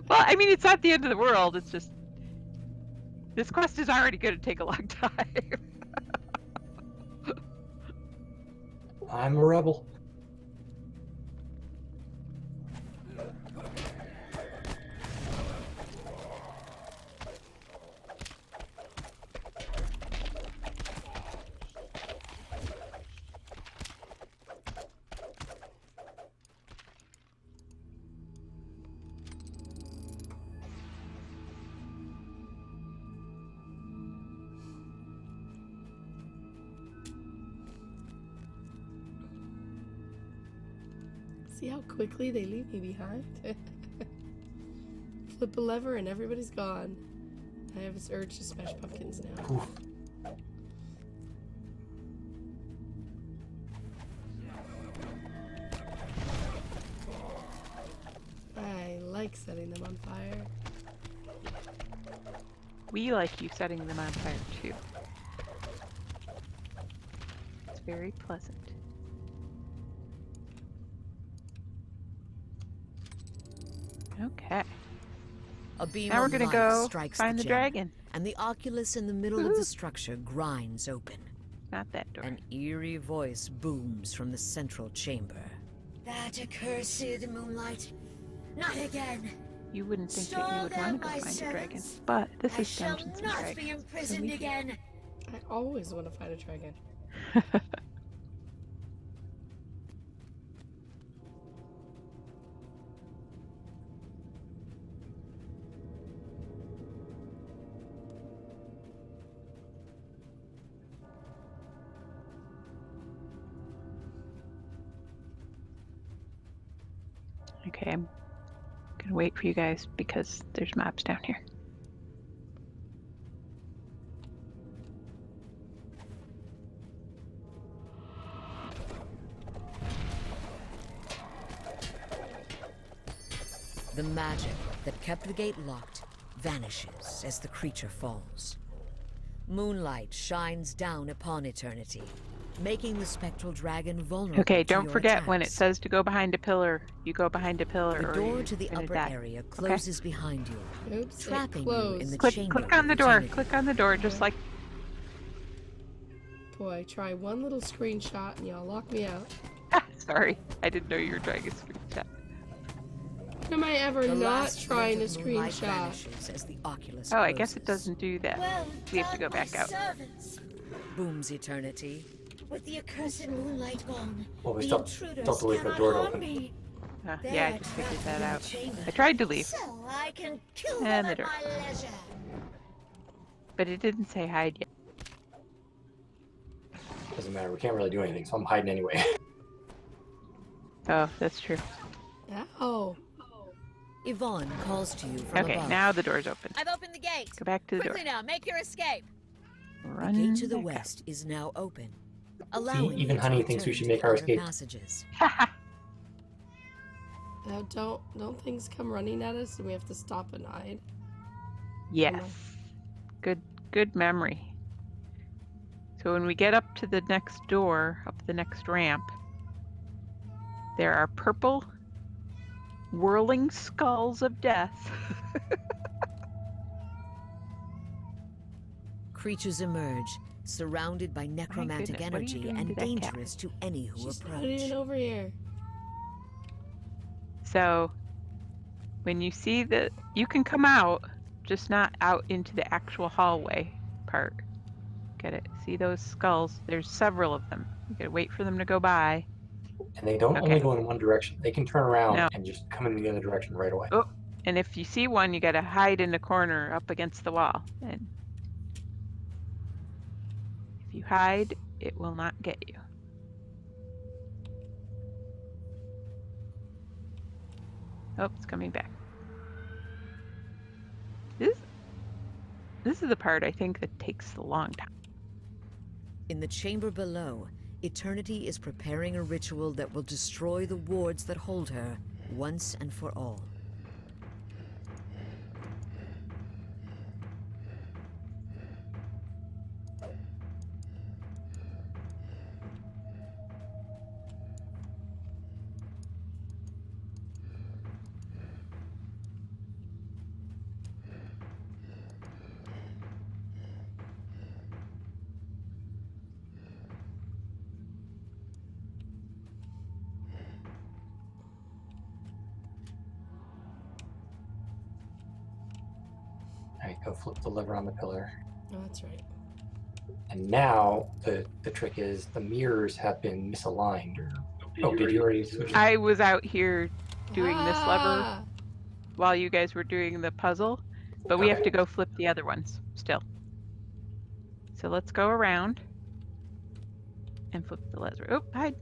Well, I mean, it's not the end of the world. It's just this quest is already going to take a long time. I'm a rebel. See how quickly they leave me behind? Flip a lever and everybody's gone. I have this urge to smash pumpkins now. Oof. I like setting them on fire. We like you setting them on fire too. It's very pleasant. Okay. A beam Now we're of gonna light go strikes find the gem, dragon. and the oculus in the middle of Woohoo. the structure grinds open. Not that door. An eerie voice booms from the central chamber. That accursed moonlight. Not again. You wouldn't think that you Stole would them, want to go my find a dragon, servants. but this I is shall Dungeons and not Dragons. be imprisoned again. I always want to find a dragon. Okay, I'm gonna wait for you guys because there's maps down here. The magic that kept the gate locked vanishes as the creature falls. Moonlight shines down upon eternity, making the spectral dragon vulnerable Okay, to don't your forget when it attacks. says to go behind a pillar, you go behind a pillar The or door you're to the gonna upper die. area closes behind you, Oops, trapping it you closed. in the Click, chamber click on the of door. eternity. Click on the door, just like Boy, try one little screenshot and y'all lock me out. sorry, I didn't know you were trying a screenshot. When am I ever The not last trying to glint of moonlight screenshot? vanishes as the oculus Oh, I guess it closes. doesn't do that. Well We have to done, go back my out. servants. Booms eternity. With the accursed moonlight gone, Well, we the still intruders leave the cannot door harm open. me. Yeah, They're I just figured trapped that in the out. chamber, I tried to leave, so I can kill And them the at door. my leisure. but it didn't say hide yet. Doesn't matter. We can't really do anything, so I'm hiding anyway. Oh, that's true. Ow. Yvonne calls to you from Okay, above. now the door's open. I've opened the gate. Go back to the door. Quickly now, make your escape. The Run gate to the back west is now open, allowing even you to Honey thinks we return should to make the our outer escape. passages. up. Now don't things come running at us and we have to stop and hide? Yes. Good memory. So when we get up to the next door, up the next ramp, there are purple whirling skulls of death. Creatures emerge, surrounded by necromantic goodness, what are you energy doing to and that cat? dangerous to any who She's not approach. even over here. So when you see that, you can come out, just not out into the actual hallway part. Get it? See those skulls? There's several of them. You gotta wait for them to go by. And they don't Okay. only go in one direction. They can turn around No. and just come in the other direction right away. Oh, and if you see one, you gotta hide in the corner up against the wall. And if you hide, it will not get you. Oh, it's coming back. This is the part I think that takes a long time. In the chamber below, Eternity is preparing a ritual that will destroy the wards that hold her once and for all. All right, go flip the lever on the pillar. Oh, that's right. And now the trick is the mirrors have been misaligned. Oh, did you already switch? I was out here doing this lever Ah! while you guys were doing the puzzle, but we have Okay. to go flip the other ones still. So let's go around and flip the lever. Oh, hide.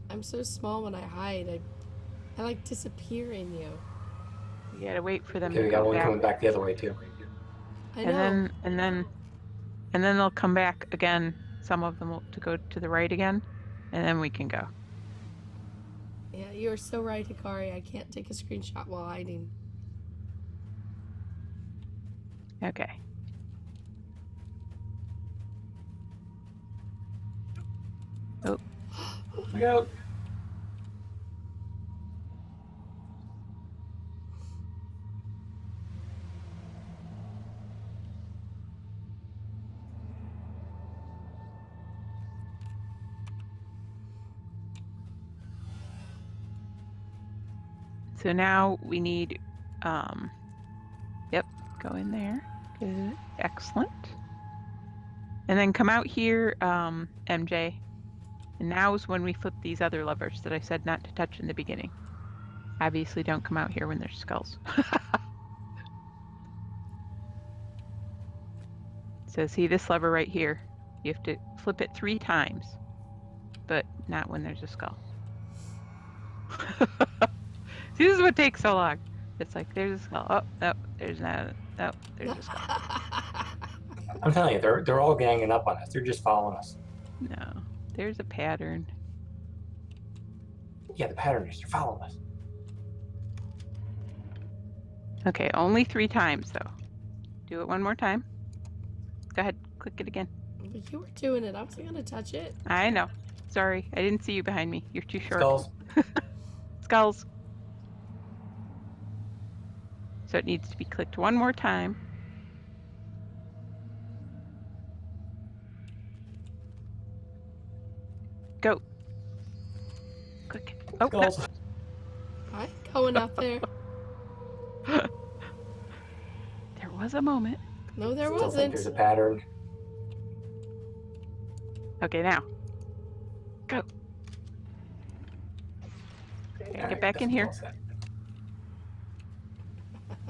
I'm so small when I hide. I like disappear in you. We gotta wait for them Okay, to we got go one back. coming back the other way too. I and know. then they'll come back again. Some of them will to go to the right again, and then we can go. Yeah, you're so right, Hikari. I can't take a screenshot while hiding. Okay. Oh, Look out! so now we need, yep, go in there. Good, excellent. And then come out here, MJ. And now is when we flip these other levers that I said not to touch in the beginning. Obviously, don't come out here when there's skulls. So see this lever right here? You have to flip it 3 times, but not when there's a skull. See, this is what takes so long. It's like, there's a skull. Oh, no, there's not. No, there's a skull. I'm telling you, they're all ganging up on us. They're just following us. No, there's a pattern. Yeah, the pattern is they're following us. Okay, only 3 times though. Do it one more time. Go ahead, click it again. But you were doing it. I wasn't gonna touch it. I know. Sorry, I didn't see you behind me. You're too short. Skulls. Skulls. So it needs to be clicked one more time. Go. Click. Oh, no. Skulls. I ain't going up there. There was a moment. No, there Still think there's a wasn't. pattern. Okay, now. Go. Okay, All right, get back in that's here. all set.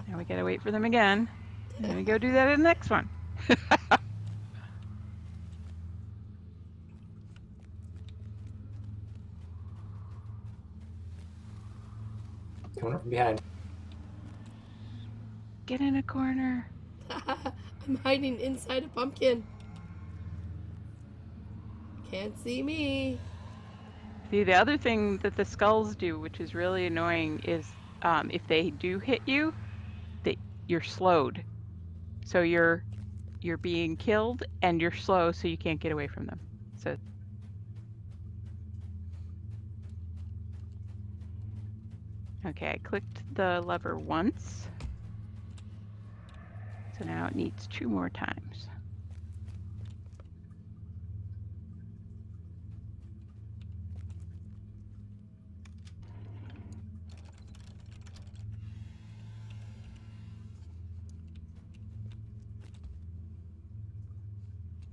Now we gotta wait for them again. And then we go do that in the next one. Coming up from behind. Get in a corner. I'm hiding inside a pumpkin. Can't see me. See, the other thing that the skulls do, which is really annoying, is if they do hit you, you're slowed. So you're being killed and you're slow, so you can't get away from them. So okay, I clicked the lever once. So now it needs 2 more times.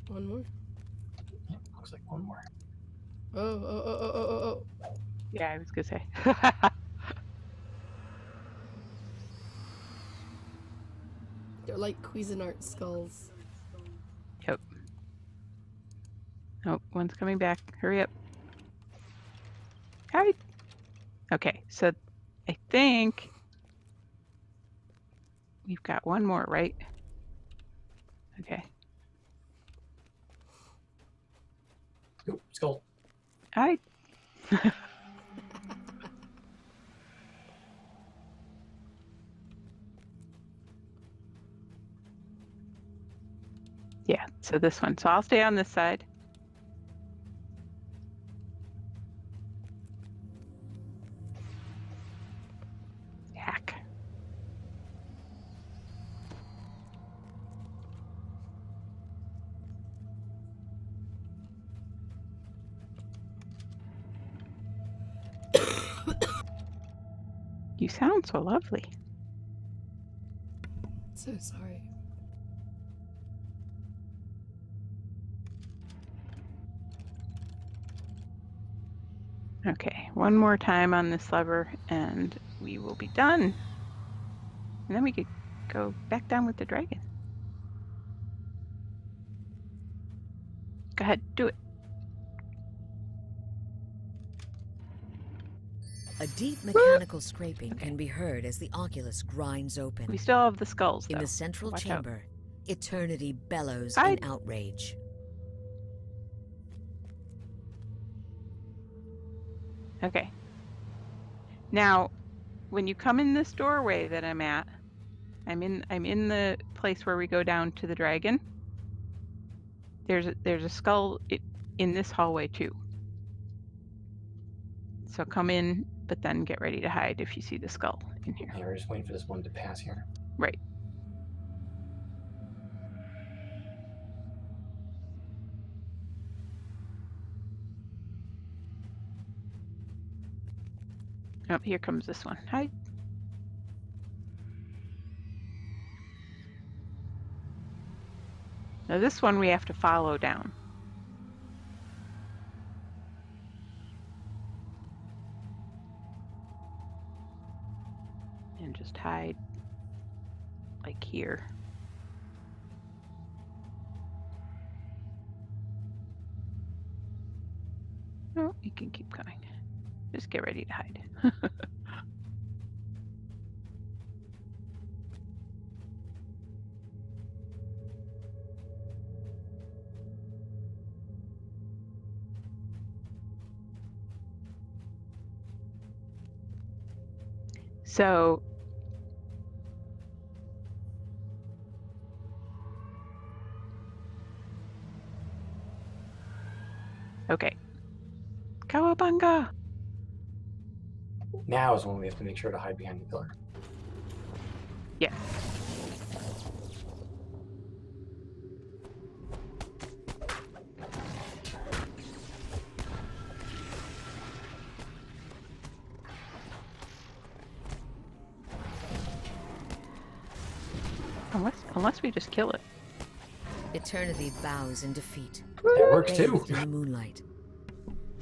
One more. Yeah, looks like one more. Oh. Yeah, I was gonna say. They're like Cuisinart skulls. Yep. Oh, one's coming back. Hurry up. Hi. Okay, so I think we've got one more, right? Okay. Oop, skull. Hi. Yeah, so this one. So I'll stay on this side. Hack. You sound so lovely. So sorry. Okay, one more time on this lever and we will be done. And then we could go back down with the dragon. Go ahead, do it. A deep mechanical scraping can be heard as the oculus grinds open. We still have the skulls, though. In the central Watch out. chamber, eternity bellows Hi. in outrage. Okay. Now, when you come in this doorway that I'm at, I'm in the place where we go down to the dragon. There's a skull in this hallway too. So come in, but then get ready to hide if you see the skull in here. Yeah, we're just waiting for this one to pass here. Right. Oh, here comes this one. Hide. Now this one we have to follow down. And just hide like here. Oh, you can keep coming. Just get ready to hide. So okay. Cowabunga! Now is when we have to make sure to hide behind the pillar. Yeah. Unless we just kill it. Eternity bows in defeat. That works too. Bathed in the moonlight.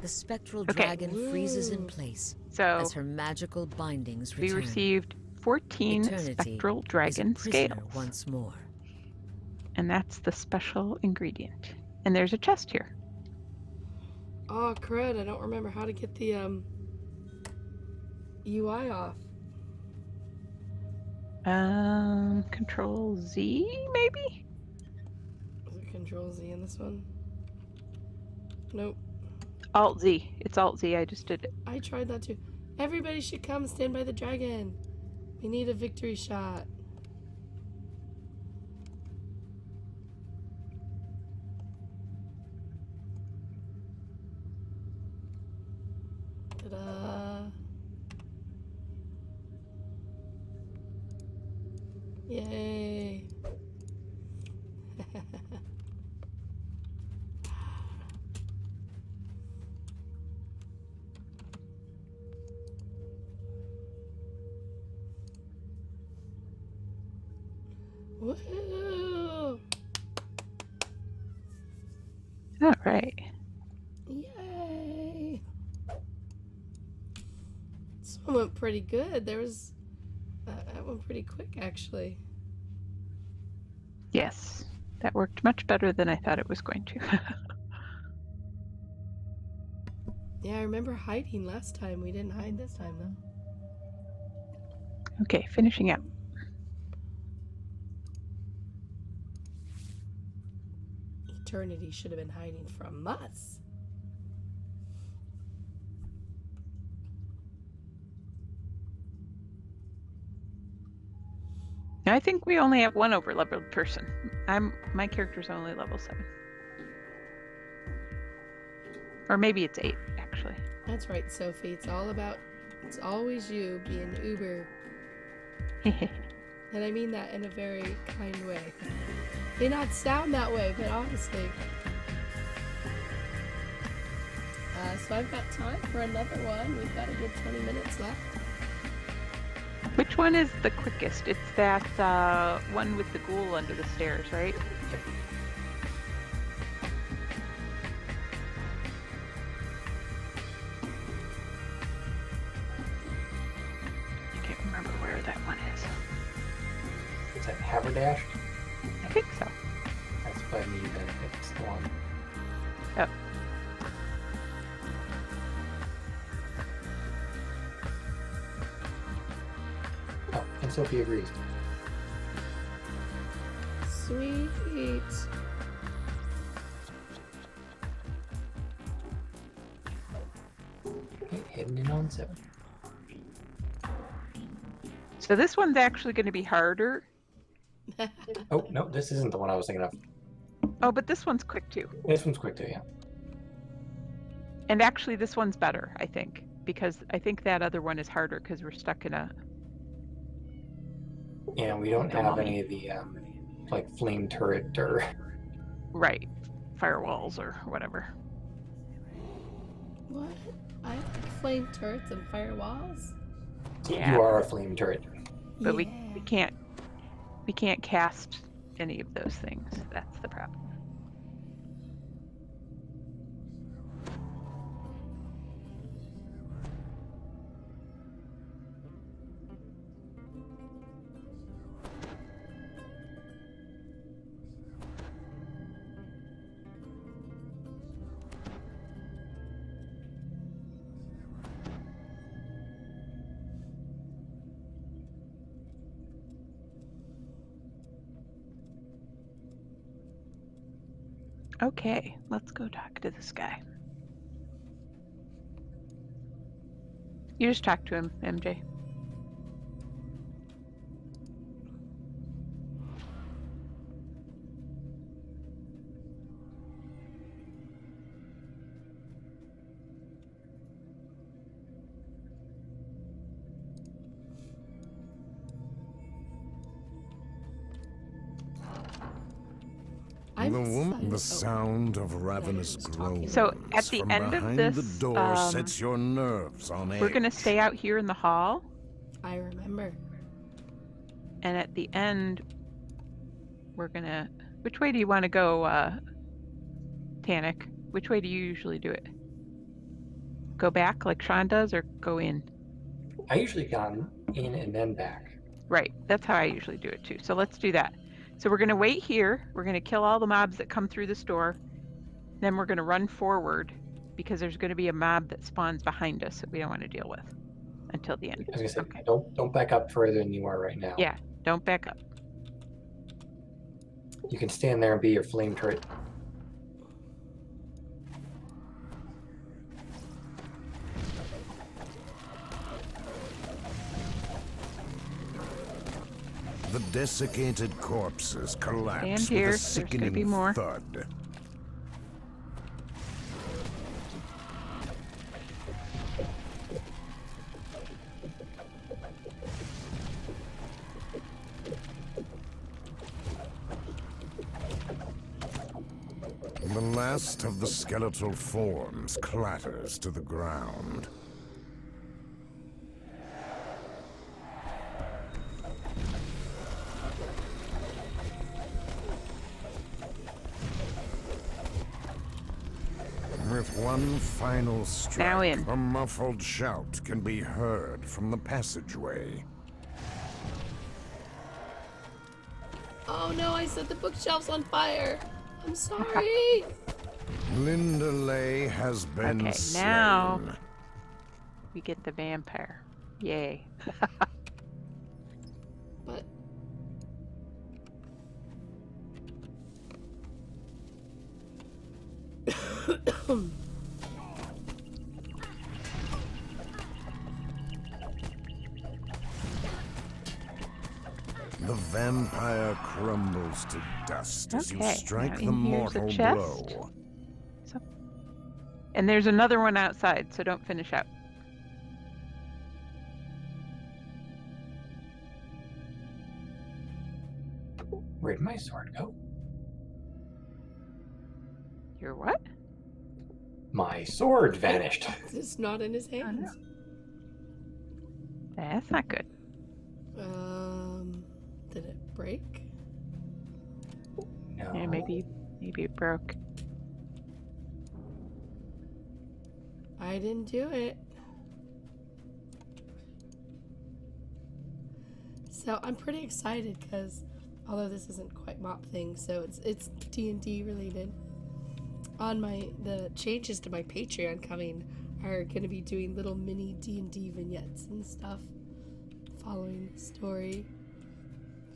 The spectral dragon freezes in place So as her magical bindings we return. received 14 Eternity spectral is a dragon prisoner scales. once more. And that's the special ingredient. And there's a chest here. Oh crud! I don't remember how to get the UI off. Control Z maybe? Is it Control Z in this one? Nope. Alt Z. It's Alt Z. I just did it. I tried that too. Everybody should come stand by the dragon. We need a victory shot. Ta-da. Yay. Woohoo! All right. Yay! This one went pretty good. There was that went pretty quick, actually. Yes. That worked much better than I thought it was going to. Yeah, I remember hiding last time. We didn't hide this time, though. Okay, finishing up. Eternity should have been hiding from us. I think we only have one over-leveled person. My character's only level 7. Or maybe it's 8, actually. That's right, Sophie. It's always you being uber. And I mean that in a very kind way. May not sound that way, but honestly. So I've got time for another one. We've got a good 20 minutes left. Which one is the quickest? It's that one with the ghoul under the stairs, right? I can't remember where that one is. Is that Haberdash? I think so. That's by me then. It's the one. Oh. Oh, and Sophie agrees. Sweet. Okay, hidden in on 7. So this one's actually going to be harder. Oh, no, this isn't the one I was thinking of. Oh, but this one's quick too. This one's quick too, yeah. And actually this one's better, I think. Because I think that other one is harder because we're stuck in a... Yeah, we don't The have mummy. any of the, like, flame turret or... Right. Firewalls or whatever. What? I have flame turrets and firewalls? Yeah. You are a flame turret. But Yeah. we can't cast any of those things. That's the problem. Okay, let's go talk to this guy. You just talk to him, MJ. I'm The woman, excited. the Oh, sound of ravenous was talking. groans. So, at the from end of behind this, the door sets your nerves on edge. We're gonna stay out here in the hall, I remember. and at the end, we're gonna... Which way do you want to go, Tannic? Which way do you usually do it? Go back like Sean does, or go in? I usually gone in and then back. Right, that's how I usually do it too. So let's do that. So we're gonna wait here. We're gonna kill all the mobs that come through this door. Then we're gonna run forward because there's gonna be a mob that spawns behind us that we don't want to deal with until the end. I was gonna say, Okay. don't back up further than you are right now. Yeah, don't back up. You can stand there and be your flame turret. The desiccated corpses collapse Stand here, with a there's gonna be sickening more. thud. The last of the skeletal forms clatters to the ground. With one final Now strike, in. a muffled shout can be heard from the passageway. Oh no, I set the bookshelves on fire. I'm sorry. Linda Lay has been Okay, slain. now we get the vampire. Yay. But The vampire crumbles to dust as you Okay, strike now the in here's a mortal chest. blow. So, and there's another one outside, so don't finish out. Where'd my sword go? Your what? My sword vanished. it's not in his hands. That's not good. Did it break? No. Yeah, maybe it broke. I didn't do it. So I'm pretty excited because, although this isn't quite mop thing, so it's D&D related. On the changes to my Patreon coming are going to be doing little mini D&D vignettes and stuff, following the story,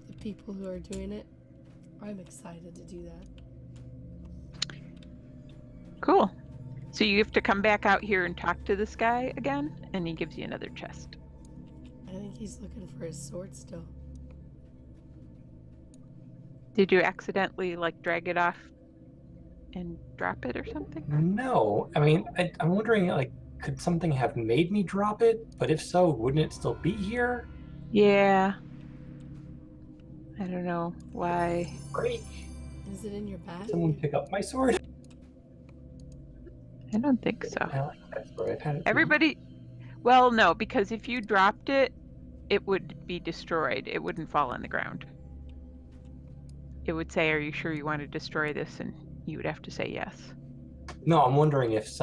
the people who are doing it. I'm excited to do that. Cool. So you have to come back out here and talk to this guy again, and he gives you another chest. I think he's looking for his sword still. Did you accidentally drag it off and drop it or something? No. I mean, I'm wondering, could something have made me drop it? But if so, wouldn't it still be here? Yeah. I don't know why. Break. Is it in your bag? Someone pick up my sword. I don't think so. I like that sword. I've had it. Everybody, well, no, because if you dropped it, it would be destroyed. It wouldn't fall on the ground. It would say, "Are you sure you want to destroy this?" And you would have to say yes. No, I'm wondering if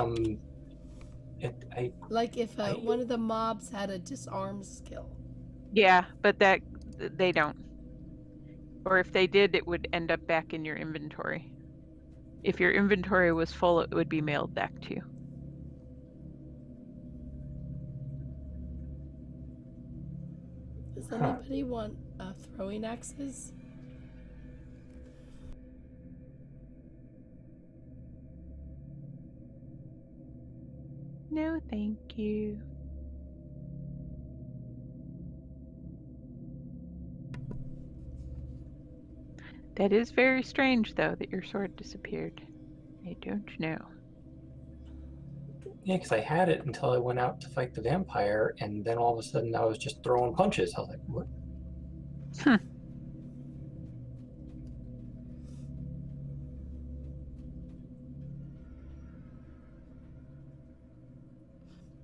Like if one of the mobs had a disarm skill. Yeah, but that they don't. Or if they did, it would end up back in your inventory. If your inventory was full, it would be mailed back to you. Does anybody want throwing axes? No, thank you. That is very strange, though, that your sword disappeared. I don't know. Yeah, because I had it until I went out to fight the vampire, and then all of a sudden I was just throwing punches. I was like, what?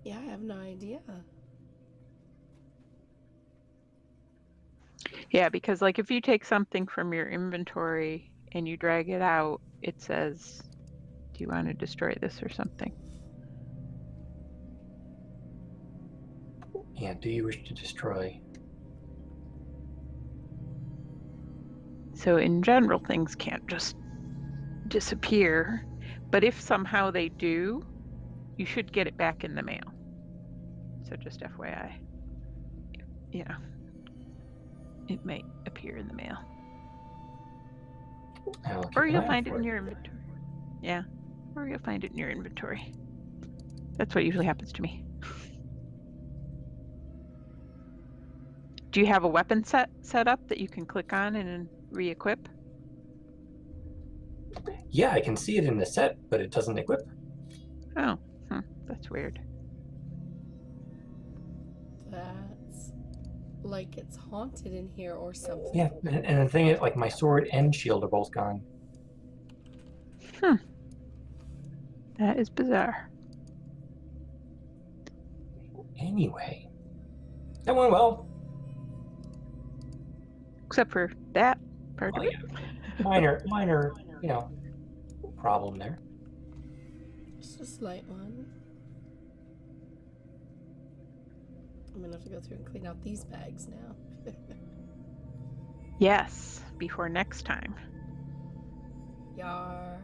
Yeah, I have no idea. Yeah, because if you take something from your inventory and you drag it out, it says, "Do you want to destroy this or something?" Yeah, do you wish to destroy? So in general, things can't just disappear. But if somehow they do, you should get it back in the mail. So just FYI, it might appear in the mail. Or you'll find it in your inventory. Yeah, or you'll find it in your inventory. That's what usually happens to me. Do you have a weapon set up that you can click on and then re-equip? Yeah, I can see it in the set, but it doesn't equip. Oh, that's weird. That's like it's haunted in here or something. Yeah, and the thing is, like, my sword and shield are both gone. That is bizarre. Anyway, that went well. Except for that part Well, of it. yeah. Minor, you know, problem there. Just a slight one. I'm gonna have to go through and clean out these bags now. Yes, before next time. Yar.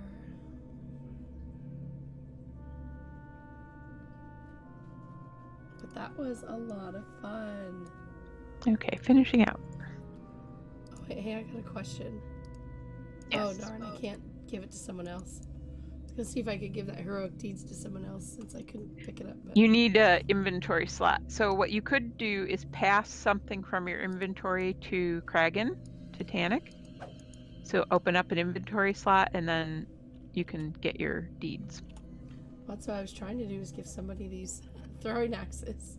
But that was a lot of fun. Okay, finishing out. Oh, wait, hey, I got a question. Yes. Oh, darn, I can't give it to someone else. I was gonna see if I could give that heroic deeds to someone else since I couldn't pick it up. But... You need a inventory slot. So what you could do is pass something from your inventory to Kragan, to Tannic. So open up an inventory slot and then you can get your deeds. That's what I was trying to do, is give somebody these throwing axes.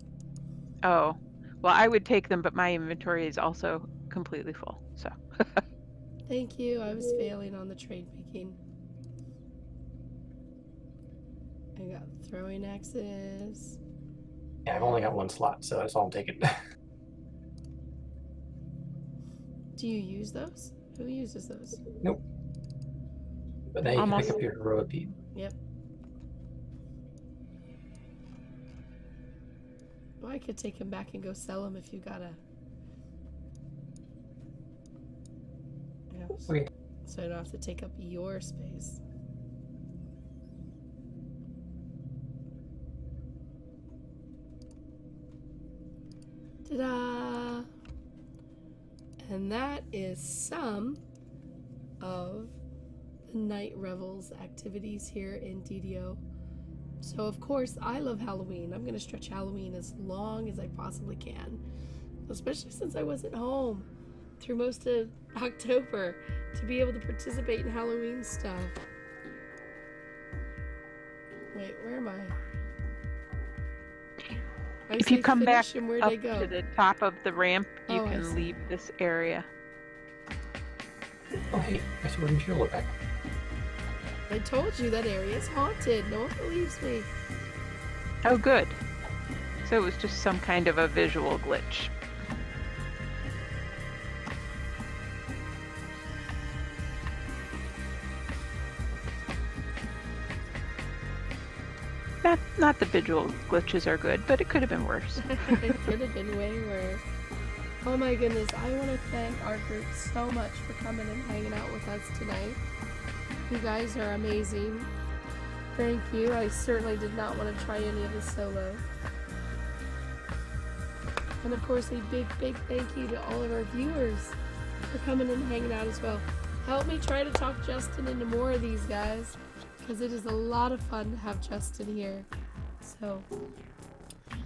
Oh, well, I would take them, but my inventory is also completely full. So Thank you. I was failing on the trade making. I got throwing axes. Yeah, I've only got one slot, so that's all I'm taking. Do you use those? Who uses those? Nope. But now you can pick Almost. up your heroic deed. Yep. Well, I could take them back and go sell them if you got a... Yeah, Okay. so I don't have to take up your space. Ta-da! And that is some of the Night Revels activities here in DDO. So of course, I love Halloween. I'm going to stretch Halloween as long as I possibly can. Especially since I wasn't home through most of October to be able to participate in Halloween stuff. Wait, where am I? if you come back and where'd up they go? to the top of the ramp, you Oh, I can see. leave this area. Oh, hey, my sword and shield are back. I told you that area is haunted. No one believes me. Oh, good. So it was just some kind of a visual glitch. Not the visual glitches are good, but it could have been worse. It could have been way worse. Oh my goodness, I want to thank our group so much for coming and hanging out with us tonight. You guys are amazing. Thank you. I certainly did not want to try any of this solo. And of course, a big, big thank you to all of our viewers for coming and hanging out as well. Help me try to talk Justin into more of these guys, because it is a lot of fun to have Justin here. So,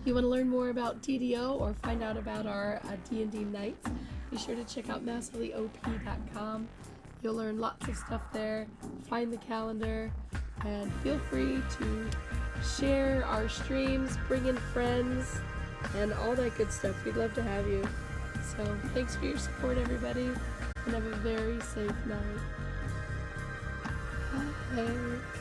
you want to learn more about DDO or find out about our D&D nights, be sure to check out massivelyop.com. You'll learn lots of stuff there, find the calendar, and feel free to share our streams, bring in friends, and all that good stuff. We'd love to have you. So, thanks for your support, everybody, and have a very safe night. Bye.